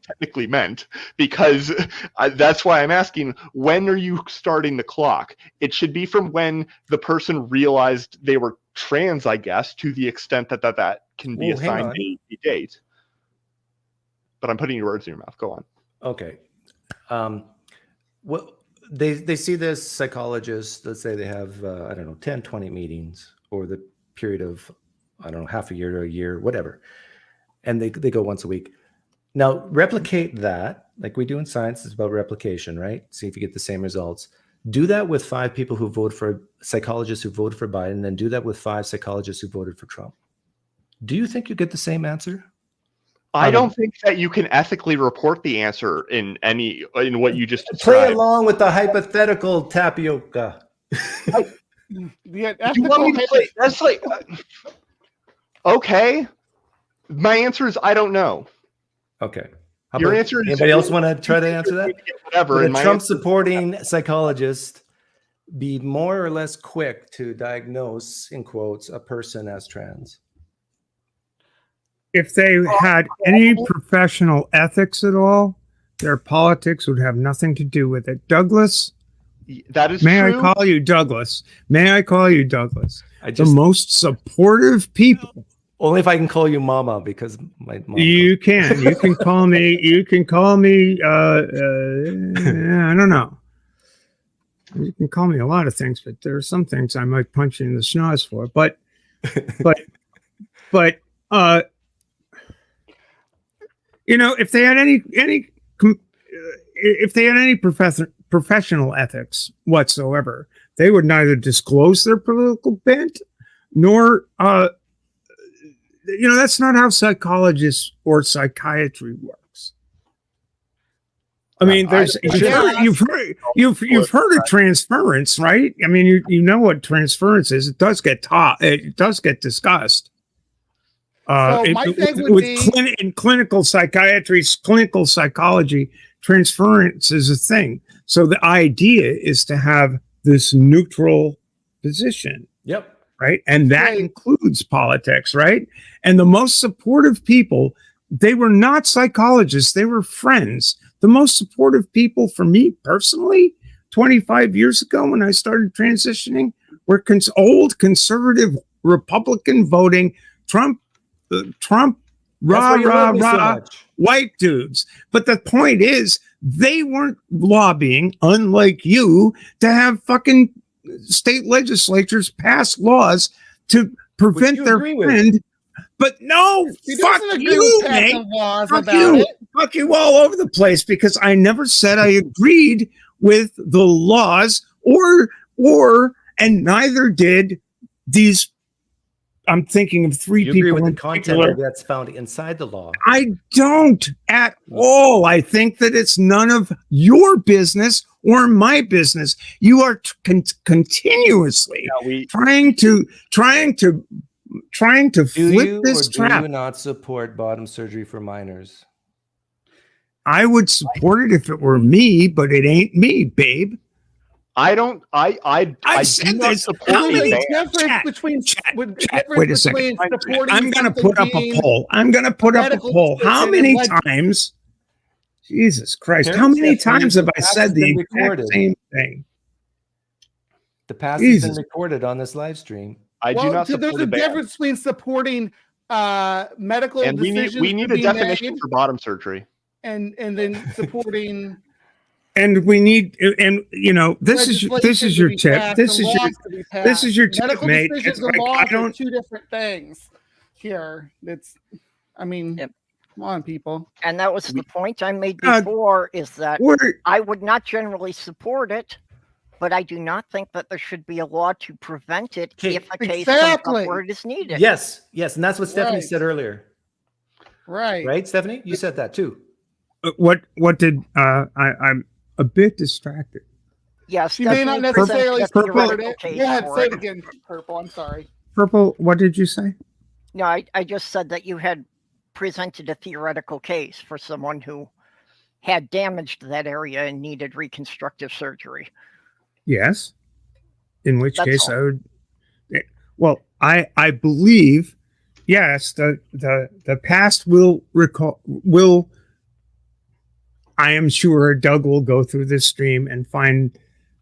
technically meant, because that's why I'm asking, when are you starting the clock? It should be from when the person realized they were trans, I guess, to the extent that can be assigned a date. But I'm putting your words in your mouth. Go on. Okay. Well, they see this psychologist, let's say they have, 10, 20 meetings over the period of, half a year to a year, whatever. And they go once a week. Now, replicate that, like we do in science, it's about replication, right? See if you get the same results. Do that with 5 people who vote for psychologists who voted for Biden, and then do that with 5 psychologists who voted for Trump. Do you think you get the same answer? I don't think that you can ethically report the answer in what you just described. Play along with the hypothetical tapioca. You want me to play? That's like okay. My answer is I don't know. Okay. How Your about- answer is anybody else want to try to answer that? Whatever. Would and a my Trump answer- supporting psychologist be more or less quick to diagnose, in quotes, a person as trans? If they had any professional ethics at all, their politics would have nothing to do with it. Douglas, That is may true. I call you Douglas? May I call you Douglas? I The just most supportive people. only if I can call you Mama, because my mom. You can call me. You can call me. I don't know. You can call me a lot of things, but there are some things I might punch you in the schnoz for. But you know, if they had any professional ethics whatsoever, they would neither disclose their political bent nor you know, that's not how psychologists or psychiatry works. I mean, you've heard of transference, right? I mean, you know what transference is. It does get taught. It does get discussed. So my thing would be in clinical psychiatry, clinical psychology, transference is a thing. So the idea is to have this neutral position. Yep. Right. And that includes politics. Right. And the most supportive people, they were not psychologists. They were friends. The most supportive people for me personally, 25 years ago when I started transitioning, were old conservative Republican voting Trump, rah, white dudes. But the point is, they weren't lobbying, unlike you, to have fucking state legislatures pass laws to prevent their friend. But no, fuck you, mate. Fuck you all over the place, because I never said I agreed with the laws and neither did these. I'm thinking of three You people agree with in the content particular. that's found inside the law. I don't at all. I think that it's none of your business or my business. You are continuously trying to flip this trap. Do you not support bottom surgery for minors? I would support it if it were me, but it ain't me, babe. I don't. I said do not this. support How many it. Wait a second. I'm going to put up a poll. How many times? Jesus Christ! How many times have I said the exact same thing? The past has been recorded on this live stream. I do not support There's a difference between supporting medical and decisions. we need a definition for bottom surgery. And then supporting. And we need, and you know, this is your tip. This is your tip, mate. Decisions and laws are two different things here. I mean, come on, people. And that was the point I made before, is that I would not generally support it, but I do not think that there should be a law to prevent it if a case comes up where it is needed. Yes, and that's what Stephanie said earlier. Right, Stephanie, you said that too. What did I'm a bit distracted. Yes, you may not necessarily support it. Go ahead, say it again, Purple. I'm sorry. Purple, what did you say? No, I just said that you had presented a theoretical case for someone who had damaged that area and needed reconstructive surgery. Yes. In which case I would. Well, I believe, yes, the past will recall. I am sure Doug will go through this stream and find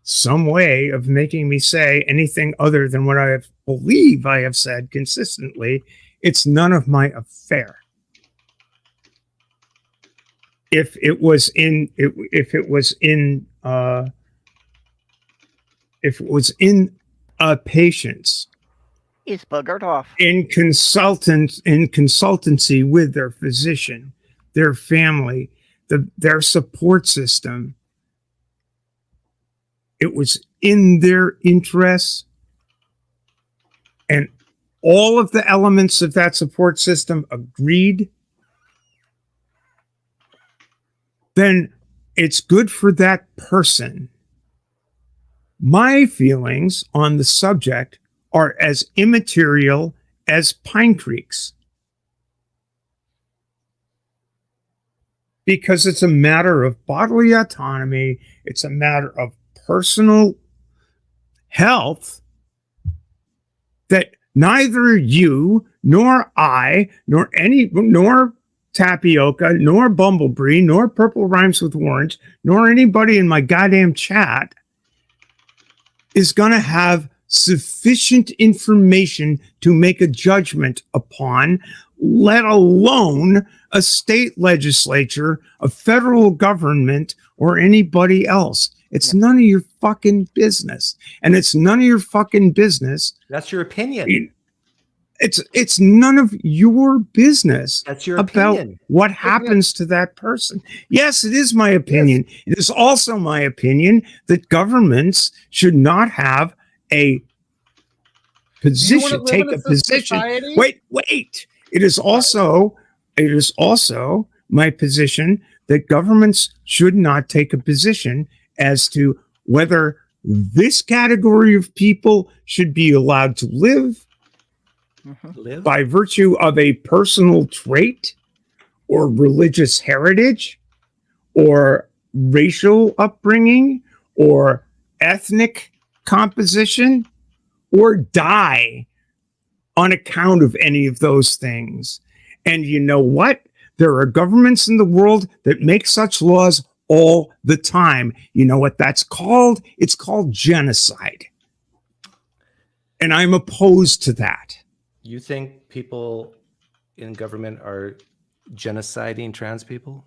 some way of making me say anything other than what I believe I have said consistently. It's none of my affair. If it was in a patient's is buggered off in consultancy with their physician, their family, their support system, it was in their interests, and all of the elements of that support system agreed, then it's good for that person. My feelings on the subject are as immaterial as Pine Creek's. because it's a matter of bodily autonomy. It's a matter of personal health that neither you nor I nor Tapioca nor Bumblebee nor Purple Rhymes with Orange nor anybody in my goddamn chat is going to have sufficient information to make a judgment upon, let alone a state legislature, a federal government, or anybody else. It's none of your fucking business. And it's none of your fucking business. That's your opinion. It's none of your business. That's your about opinion. What happens to that person. Yes, it is my opinion. Yes. It is also my opinion that governments should not have a position, take a position. Society? Wait. It is also my position that governments should not take a position as to whether this category of people should be allowed to live by virtue of a personal trait or religious heritage or racial upbringing or ethnic composition, or die on account of any of those things. And you know what? There are governments in the world that make such laws all the time. You know what that's called? It's called genocide. And I'm opposed to that. You think people in government are genociding trans people?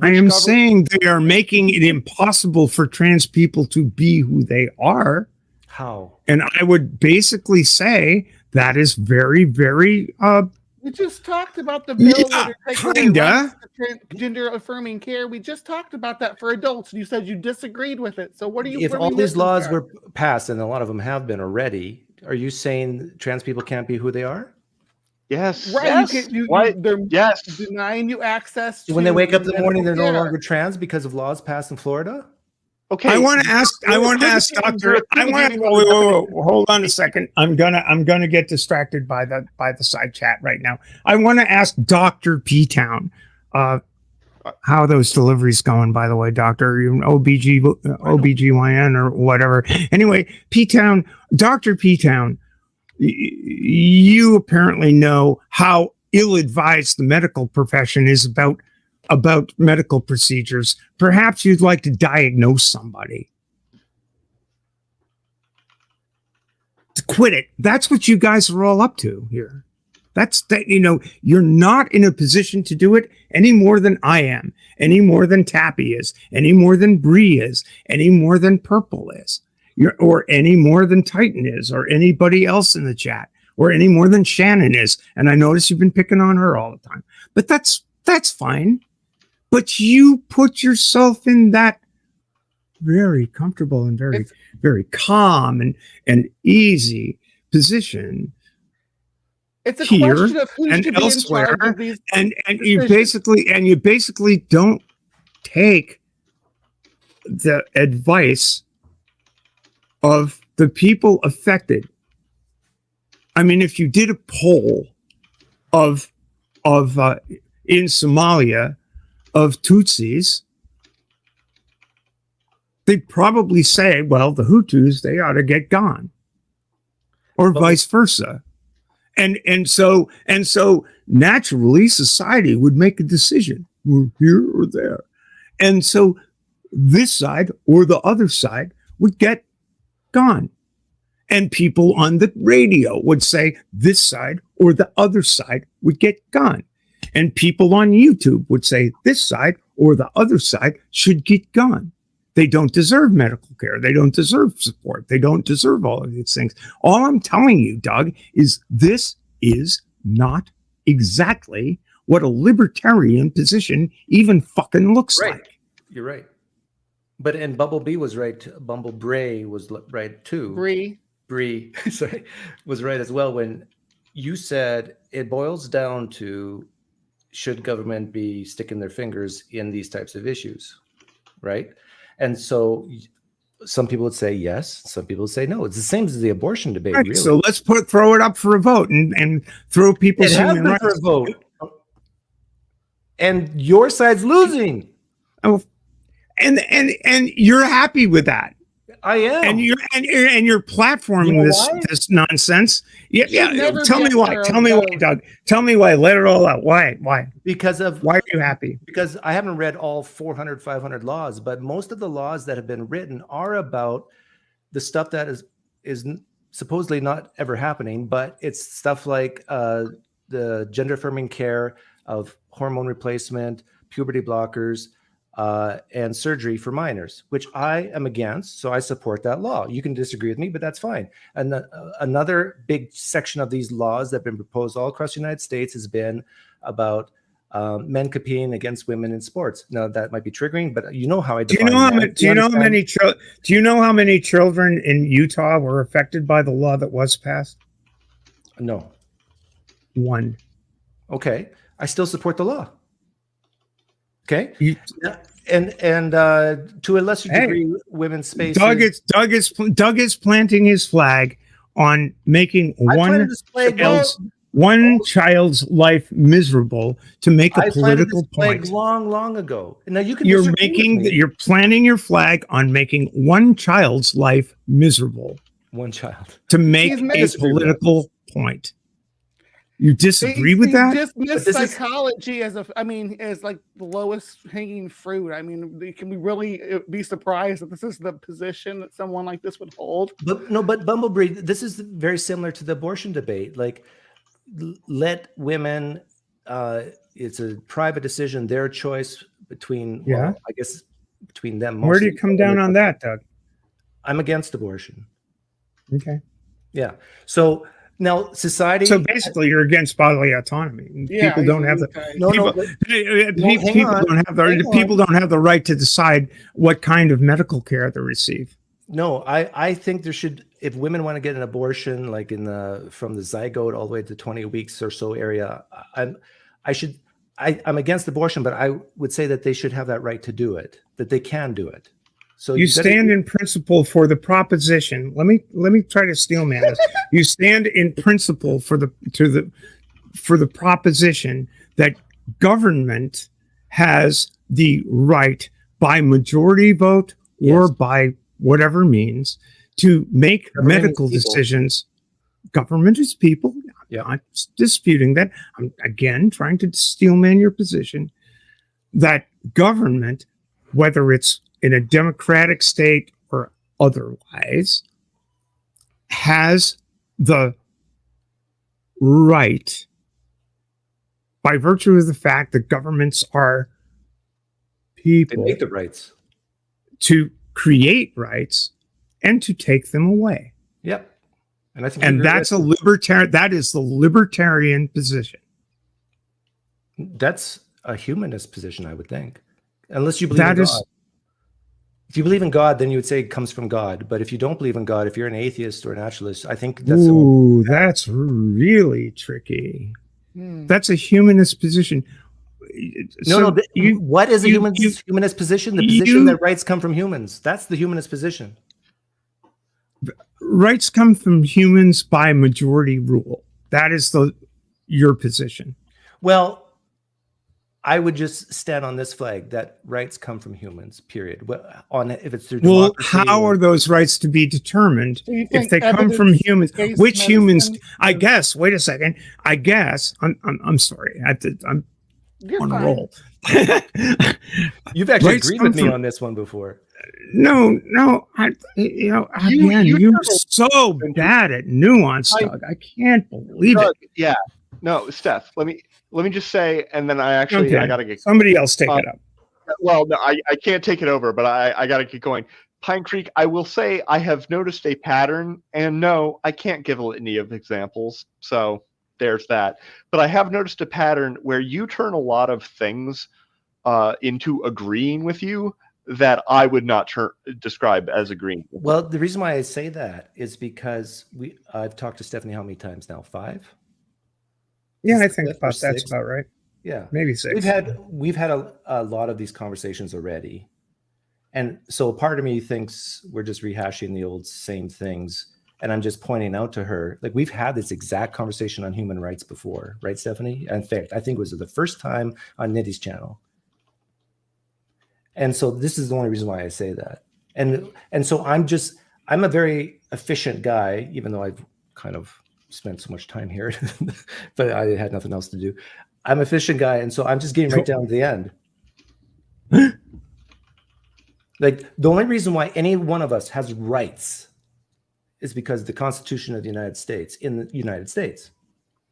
I am saying they are making it impossible for trans people to be who they are. How? And I would basically say that is very, very we just talked about the bill that kinda gender affirming care. We just talked about that for adults. You said you disagreed with it. So what are you? If all these laws were passed, and a lot of them have been already, are you saying trans people can't be who they are? Yes. Right. Yes. They're yes. denying you access. When they wake up in the morning, they're no longer trans because of laws passed in Florida. Okay. I want to ask Doctor. Hold on a second. I'm gonna get distracted by the side chat right now. I want to ask Dr. P-Town how are those deliveries going, by the way, Doctor? OBGYN or whatever. Anyway, P-Town, Dr. P-Town, you apparently know how ill-advised the medical profession is about medical procedures. Perhaps you'd like to diagnose somebody. To quit it. That's what you guys are all up to here. That's that, you're not in a position to do it any more than I am, any more than Tappy is, any more than Bree is, any more than Purple is, or any more than Titan is, or anybody else in the chat, or any more than Shannon is. And I notice you've been picking on her all the time. But that's fine. But you put yourself in that very comfortable and very calm and easy position. It's a here question of who and should be elsewhere, in charge of these and you basically don't take the advice of the people affected. I mean, if you did a poll of in Somalia of Tutsis, they'd probably say, well, the Hutus, they ought to get gone, or vice versa. And so naturally society would make a decision. We're here or there. And so this side or the other side would get gone. And people on the radio would say this side or the other side would get gone. And people on YouTube would say this side or the other side should get gone. They don't deserve medical care. They don't deserve support. They don't deserve all of these things. All I'm telling you, Doug, is this is not exactly what a libertarian position even fucking looks like. You're right. But and Bumblebee was right. Bumblebee was right too. Bree, sorry, was right as well when you said it boils down to should government be sticking their fingers in these types of issues, right? And so some people would say yes, some people would say no. It's the same as the abortion debate, right, really. So let's throw it up for a vote and throw people's it has human been rights for a vote. and your side's losing. Oh, and you're happy with that. I am. And you're platforming this nonsense. Yeah. Tell me why. Tell me why, Doug. Tell me why. Let it all out. Why? Why are you happy? Because I haven't read all 400, 500 laws, but most of the laws that have been written are about the stuff that is supposedly not ever happening, but it's stuff like the gender affirming care of hormone replacement, puberty blockers, and surgery for minors, which I am against. So I support that law. You can disagree with me, but that's fine. And another big section of these laws that have been proposed all across the United States has been about men competing against women in sports. Now that might be triggering, but you know how I define that. Do you know how many children in Utah were affected by the law that was passed? No. 1. Okay. I still support the law. Okay. And to a lesser degree, women's spaces. Doug is planting his flag on making one child's life miserable to make a political point. Long ago. Now you're planting your flag on making one child's life miserable. One child to make a political point. You disagree with that? Dismiss psychology as like the lowest hanging fruit. I mean, can we really be surprised that this is the position that someone like this would hold? But Bumblebee, this is very similar to the abortion debate. Like, let women. It's a private decision, their choice between. Yeah. Well, I guess between them. Where do you come down on that, Doug? I'm against abortion. Okay. Yeah. So. Now, society. So basically, you're against bodily autonomy. Yeah, people don't have the people don't have the right to decide what kind of medical care they receive. No, I think there should. If women want to get an abortion, like from the zygote all the way to 20 weeks or so area, I'm against abortion, but I would say that they should have that right to do it. That they can do it. So you stand in principle for the proposition. Let me try to steelman this. You stand in principle for the proposition that government has the right by majority vote or by whatever means to make medical decisions. Government is people. Yeah. I'm not disputing that. I'm again trying to steelman your position that government, whether it's in a democratic state or otherwise, has the right, by virtue of the fact that governments are people, they make the rights, to create rights and to take them away. Yep. And that's a libertarian. That is the libertarian position. That's a humanist position, I would think, unless you believe in God. If you believe in God, then you would say it comes from God. But if you don't believe in God, if you're an atheist or a naturalist, I think that's that's really tricky. That's a humanist position. What is a humanist position? The position that rights come from humans. That's the humanist position. Rights come from humans by majority rule. That is your position. Well, I would just stand on this flag that rights come from humans, period. If it's through democracy. How are those rights to be determined if they come from humans? Which humans? I guess. Wait a second. I guess. I'm sorry. I'm on a roll. You've actually agreed with me on this one before. No. You're so bad at nuance, Doug. I can't believe it. Yeah. No, Steph. Let me just say, and then I gotta get somebody else take it up. Well, no, I can't take it over, but I gotta keep going. Pine Creek, I will say I have noticed a pattern, and no, I can't give a litany of examples, so there's that. But I have noticed a pattern where you turn a lot of things into agreeing with you that I would not describe as agreeing. Well, the reason why I say that is because I've talked to Stephanie how many times now? 5? Yeah, I think that's about right. Yeah, maybe 6. We've had a lot of these conversations already, and so part of me thinks we're just rehashing the old same things. And I'm just pointing out to her, like, we've had this exact conversation on human rights before, right, Stephanie? In fact, I think it was the first time on Nitty's channel. And so this is the only reason why I say that. And so I'm a very efficient guy, even though I've kind of spent so much time here, but I had nothing else to do. I'm an efficient guy. And so I'm just getting right down to the end. Like, the only reason why any one of us has rights is because the Constitution of the United States, in the United States.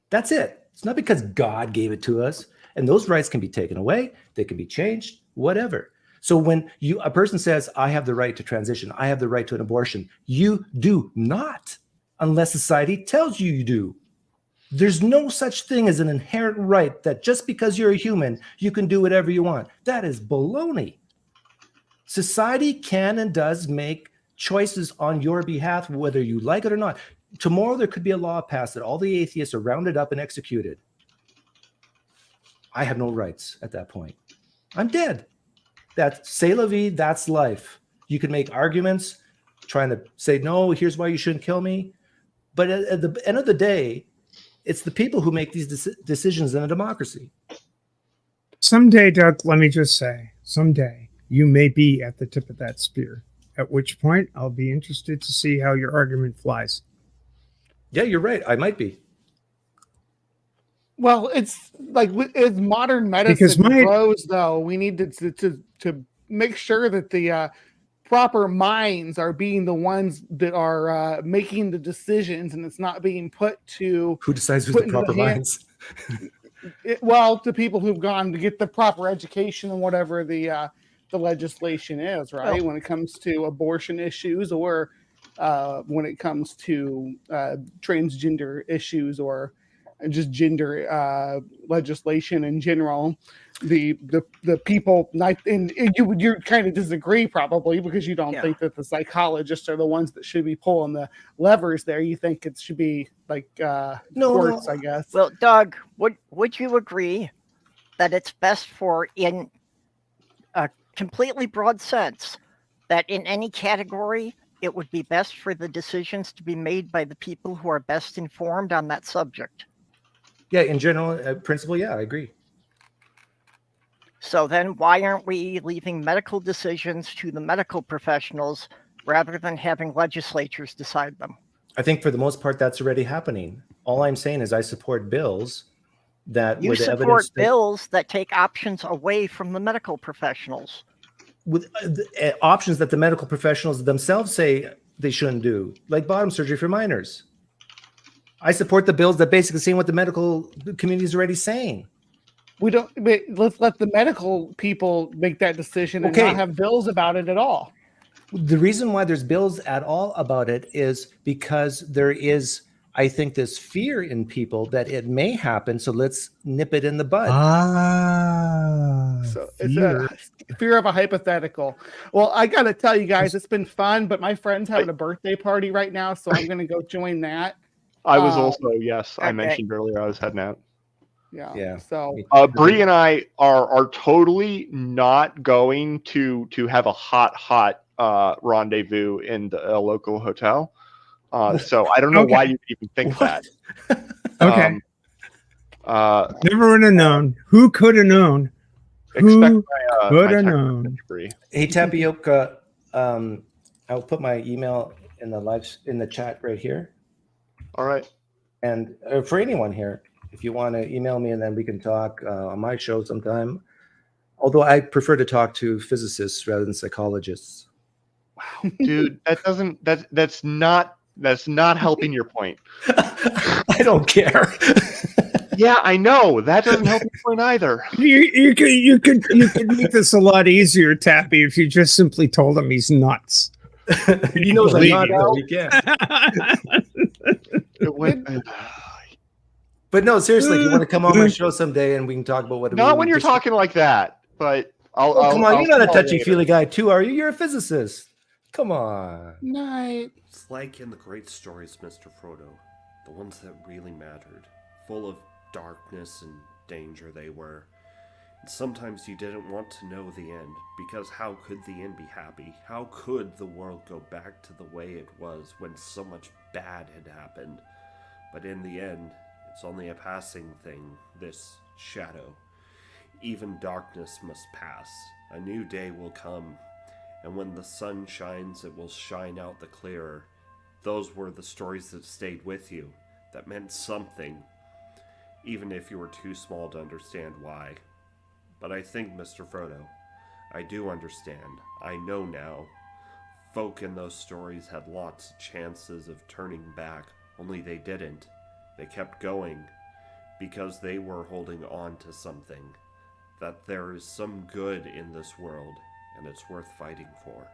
That's it. It's not because God gave it to us. And those rights can be taken away. They can be changed, whatever. So when a person says, I have the right to transition, I have the right to an abortion, you do not, unless society tells you you do. There's no such thing as an inherent right that just because you're a human, you can do whatever you want. That is baloney. Society can and does make choices on your behalf, whether you like it or not. Tomorrow, there could be a law passed that all the atheists are rounded up and executed. I have no rights at that point. I'm dead. That's c'est la vie, that's life. You can make arguments trying to say, no, here's why you shouldn't kill me. But at the end of the day, it's the people who make these decisions in a democracy. Someday, Doug, let me just say, someday you may be at the tip of that spear, at which point I'll be interested to see how your argument flies. Yeah, you're right. I might be. Well, it's like as modern medicine grows, though, we need to make sure that the proper minds are being the ones that are making the decisions, and it's not being put to who decides who's the proper minds. Well, to people who've gone to get the proper education and whatever the legislation is, right? When it comes to abortion issues, or when it comes to transgender issues, or just gender legislation in general, the people, and you kind of disagree probably because you don't think that the psychologists are the ones that should be pulling the levers there. You think it should be like courts, I guess. Well, Doug, would you agree that it's best for, in a completely broad sense, that in any category, it would be best for the decisions to be made by the people who are best informed on that subject? Yeah, in general, principle, yeah, I agree. So then why aren't we leaving medical decisions to the medical professionals rather than having legislatures decide them? I think for the most part, that's already happening. All I'm saying is I support bills that you support bills that take options away from the medical professionals. With options that the medical professionals themselves say they shouldn't do, like bottom surgery for minors. I support the bills that basically saying what the medical community is already saying. Let's let the medical people make that decision and not have bills about it at all. The reason why there's bills at all about it is because there is, I think, this fear in people that it may happen. So let's nip it in the bud. So it's a fear of a hypothetical. Well, I got to tell you guys, it's been fun, but my friend's having a birthday party right now, so I'm going to go join that. I was also, I mentioned earlier I was heading out. Yeah. So Bree and I are totally not going to have a hot rendezvous in a local hotel. So I don't know why you would even think that. Okay. Never would have known. Who could have known? Who could have known? Hey, Tapioca, I'll put my email in the chat right here. All right. And for anyone here, if you want to email me and then we can talk on my show sometime. Although I prefer to talk to physicists rather than psychologists. Wow, dude, that's not helping your point. I don't care. Yeah, I know. That doesn't help your point either. You could make this a lot easier, Tappy, if you just simply told him he's nuts. He knows I'm not, though. He can't. But no, seriously, if you want to come on my show someday and we can talk about what. Not when you're talking like that, but come on, you're not a touchy-feely guy, too, are you? You're a physicist. Come on. Night. It's like in the great stories, Mr. Frodo, the ones that really mattered, full of darkness and danger they were. Sometimes you didn't want to know the end, because how could the end be happy? How could the world go back to the way it was when so much bad had happened? But in the end, it's only a passing thing, this shadow. Even darkness must pass. A new day will come, and when the sun shines, it will shine out the clearer. Those were the stories that stayed with you, that meant something, even if you were too small to understand why. But I think, Mr. Frodo, I do understand. I know now. Folk in those stories had lots of chances of turning back, only they didn't. They kept going, because they were holding on to something. That there is some good in this world, and it's worth fighting for.